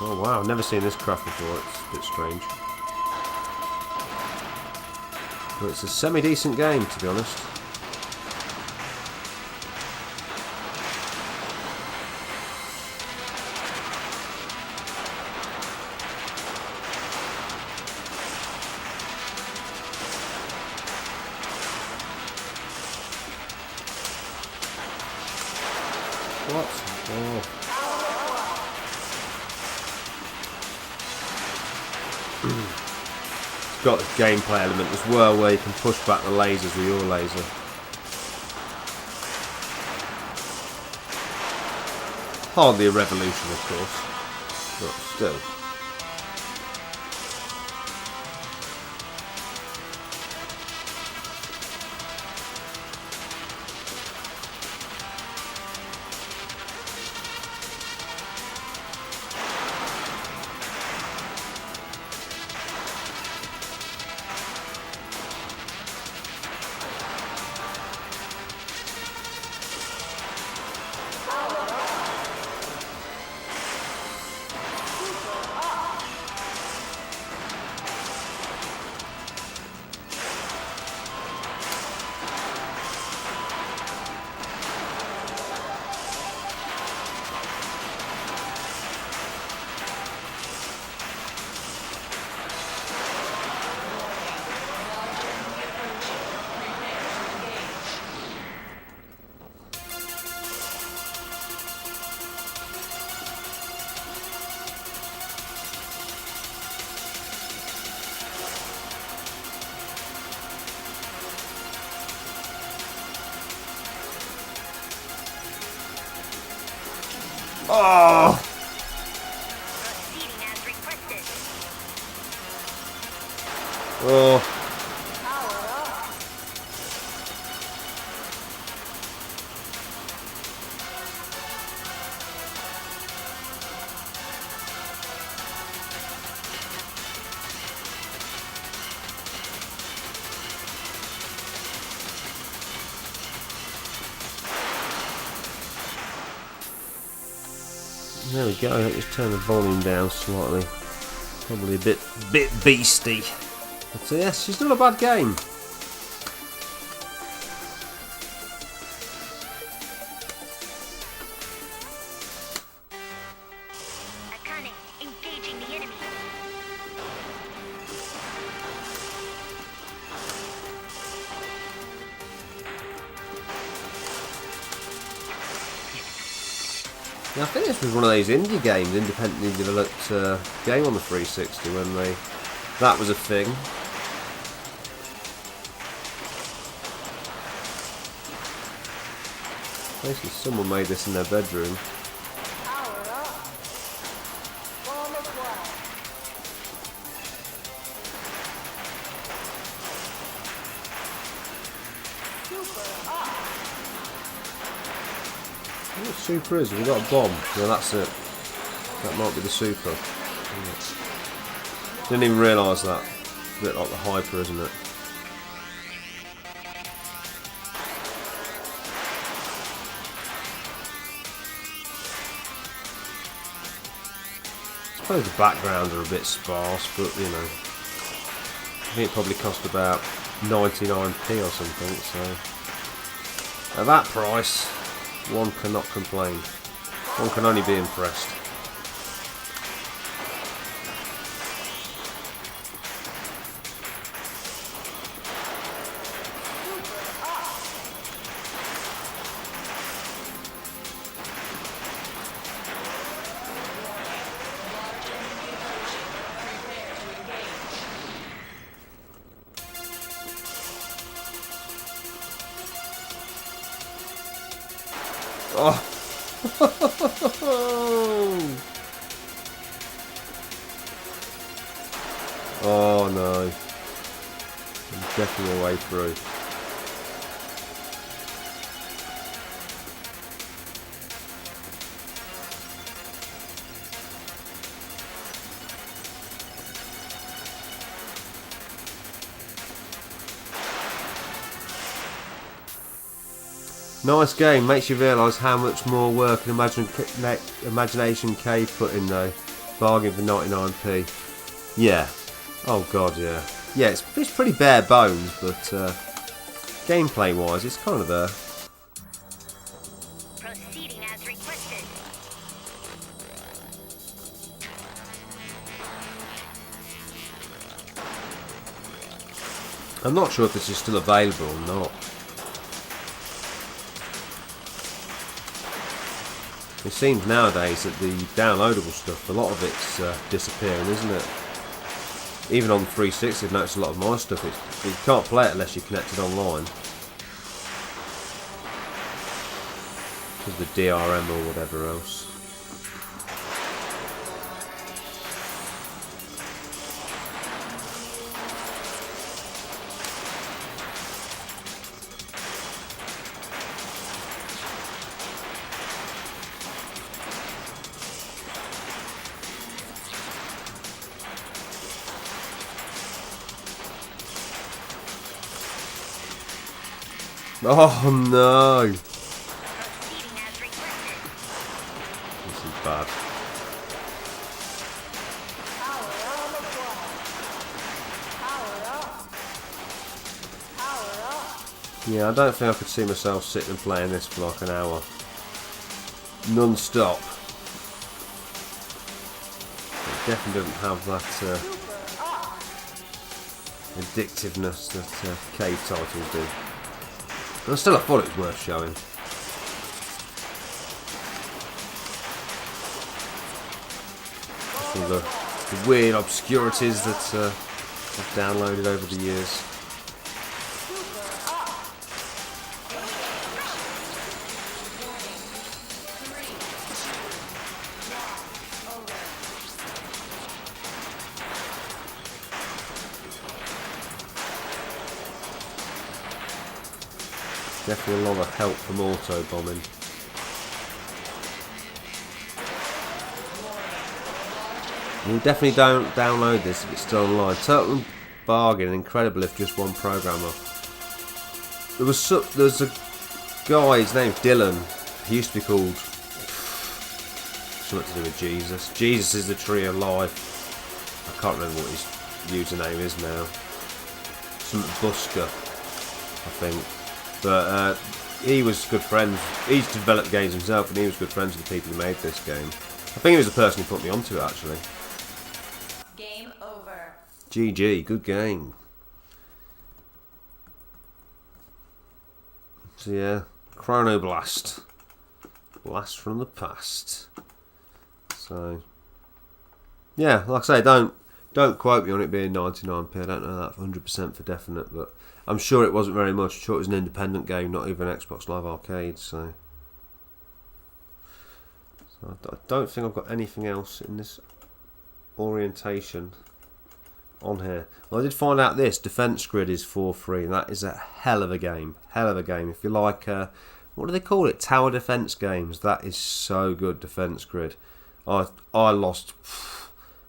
Oh wow, I've never seen this craft before. It's a bit strange. But it's a semi-decent game, to be honest. What? Oh. It's got a gameplay element as well where you can push back the lasers with your laser. Hardly a revolution, of course, but still. Oh! Proceeding as requested. Oh! There we go. Just turn the volume down slightly. Probably a bit beasty. But yes, she's not a bad game. Akane, engaging the enemy. Yeah, I think this was one of those indie games, independently developed game on the 360 when that was a thing. Basically, someone made this in their bedroom. Power up. Form of one. Super up. What super is? We've got a bomb. No, that's it. That might be the super. Didn't even realise that. A bit like the hyper, isn't it? I suppose the backgrounds are a bit sparse, but you know, I think it probably cost about 99p or something, so at that price, one cannot complain. One can only be impressed. Oh! Oh no. I'm definitely a way through. Nice game, makes you realise how much more work and Imagination Cave put in though. Bargain for 99p. Yeah. Oh god, yeah. Yeah, it's pretty bare bones, but gameplay wise it's kind of there. Proceeding as requested. I'm not sure if this is still available or not. It seems nowadays that the downloadable stuff, a lot of it's disappearing, isn't it? Even on 360, I've noticed a lot of my stuff, you can't play it unless you're connected online. Because of the DRM or whatever else. Oh no! Proceeding as requested. This is bad. Power on the one. Power up. Power up. Yeah, I don't think I could see myself sitting and playing this for like an hour. Non-stop. It definitely doesn't have that addictiveness that cave titles do. But still, I thought it was worth showing. Just all the weird obscurities that I've downloaded over the years. Definitely a lot of help from auto bombing. You definitely don't download this if it's still online. Total bargain, incredible if just one programmer. There's a guy, his name's Dylan. He used to be called something to do with Jesus. Jesus is the tree of life. I can't remember what his username is now. Something Busker, I think. But he was good friends. He's developed games himself, and he was good friends with the people who made this game. I think he was the person who put me onto it, actually. Game over. GG, good game. So yeah, Chronoblast. Blast from the past. So yeah, like I say, don't quote me on it being 99p. I don't know that 100% for definite, but I'm sure it wasn't very much. I'm sure it was an independent game, not even Xbox Live Arcade. So I don't think I've got anything else in this orientation on here. Well, I did find out this Defense Grid is for free, and that is a hell of a game. Hell of a game. If you like, what do they call it? Tower defense games. That is so good. Defense Grid. I lost.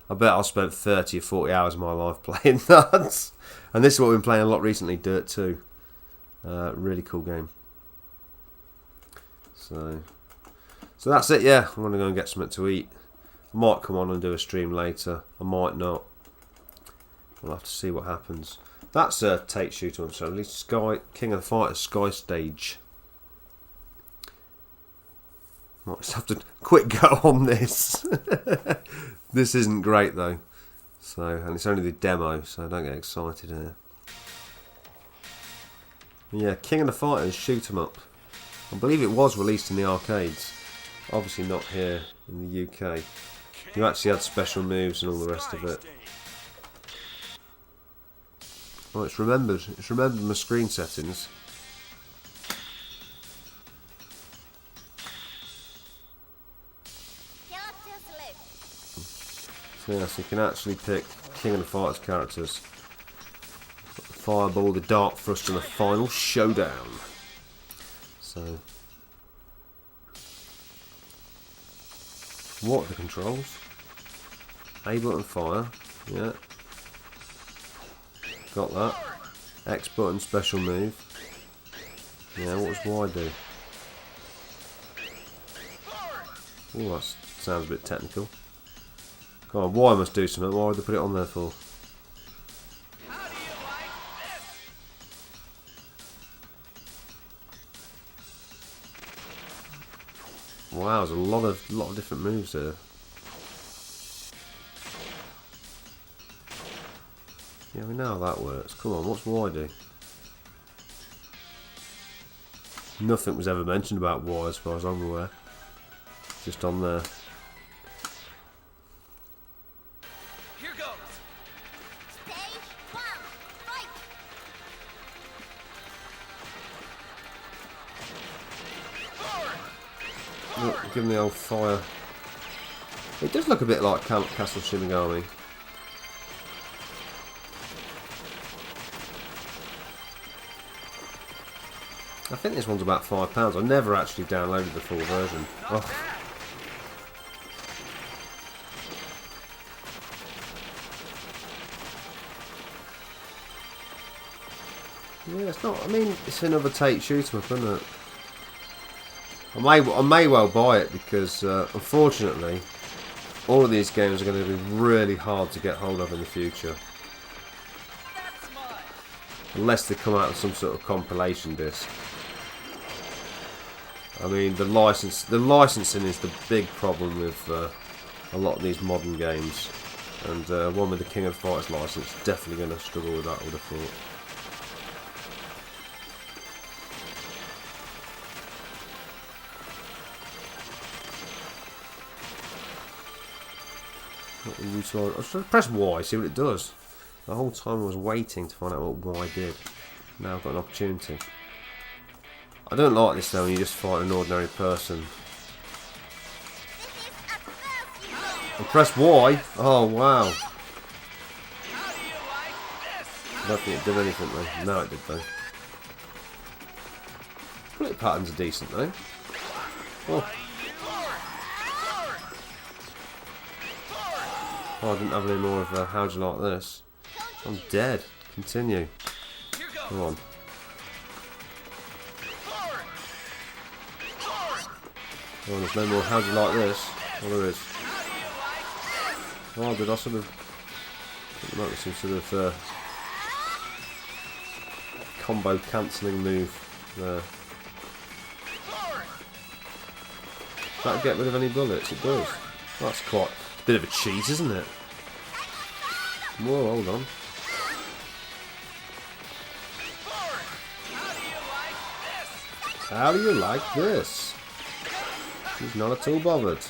I bet I spent 30 or 40 hours of my life playing that. And this is what we've been playing a lot recently. Dirt 2. Really cool game. So that's it. Yeah, I'm gonna go and get something to eat. I might come on and do a stream later. I might not. We'll have to see what happens. That's a take shooter on, so at least King of the Fighters Sky Stage. Might just have to quick go on this. This isn't great though. So, and it's only the demo, so don't get excited here. Yeah, King of the Fighters shoot 'em up. I believe it was released in the arcades. Obviously not here in the UK. You actually had special moves and all the rest of it. Oh, it's remembered. It's remembered my screen settings. So yes, you can actually pick King of the Fighters characters. Fireball, the Dark Thrust, and the final showdown. So, what are the controls? A button fire. Yeah. Got that. X button special move. Yeah, what does Y do? Oh, that sounds a bit technical. Come on, Y must do something. Why would they put it on there for? Wow, there's a lot of different moves there. Yeah, we know how that works. Come on, what's Y do? Nothing was ever mentioned about Y as far as I'm aware. Just on there. Here goes. Stage 1, fight. Look, give him the old fire. It does look a bit like Castle Shimigami. I think this one's about £5. I never actually downloaded the full version. Oh. Yeah, it's not. I mean, it's another take shoot 'em up, isn't it? I may well buy it because, unfortunately, all of these games are going to be really hard to get hold of in the future, unless they come out with some sort of compilation disc. I mean, the licensing is the big problem with a lot of these modern games, and one with the King of Fighters license definitely going to struggle with that, I would have thought. I was trying to press Y, see what it does. The whole time I was waiting to find out what Y did. Now I've got an opportunity. I don't like this though when you just fight an ordinary person. And press Y? Oh wow. I don't think it did anything though. No, it did though. flip patterns are decent though. Oh. Oh, I didn't have any more of how do you like this? I'm dead. Continue. Come on. Oh, there's no more how do you like this? Oh, there is. Oh, did I sort of... It might be some sort of combo cancelling move there. Does that get rid of any bullets? It does. That's quite a bit of a cheat, isn't it? Whoa, hold on. How do you like this? She's not at all bothered.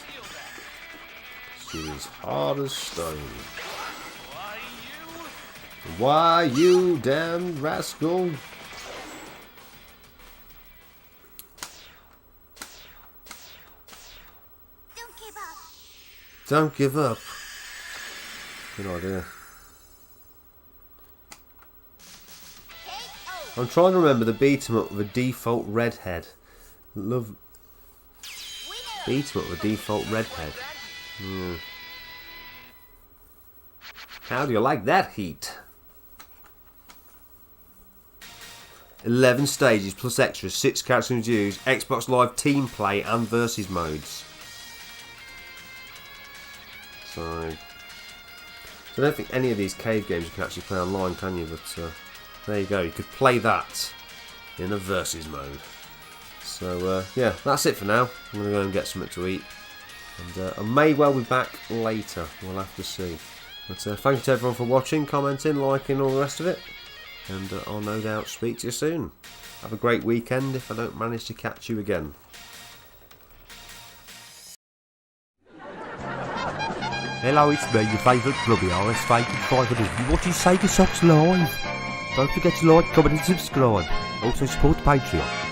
She's hard as stone. Why you damn rascal? Don't give up. Don't give up. Good idea. I'm trying to remember the beat 'em up with a default redhead. Love beat 'em up with a default redhead. How do you like that heat? 11 stages plus extras, 6 character reviews, Xbox Live team play and versus modes. So I don't think any of these cave games you can actually play online, can you? But there you go, you could play that in a versus mode. So yeah, that's it for now. I'm going to go and get something to eat. And I may well be back later, we'll have to see. But thank you to everyone for watching, commenting, liking, all the rest of it. And I'll no doubt speak to you soon. Have a great weekend if I don't manage to catch you again. Hello, it's me, your favourite grubby Iris, Faking 500. You watching Sega Socks Live? Don't forget to like, comment and subscribe. Also support Patreon.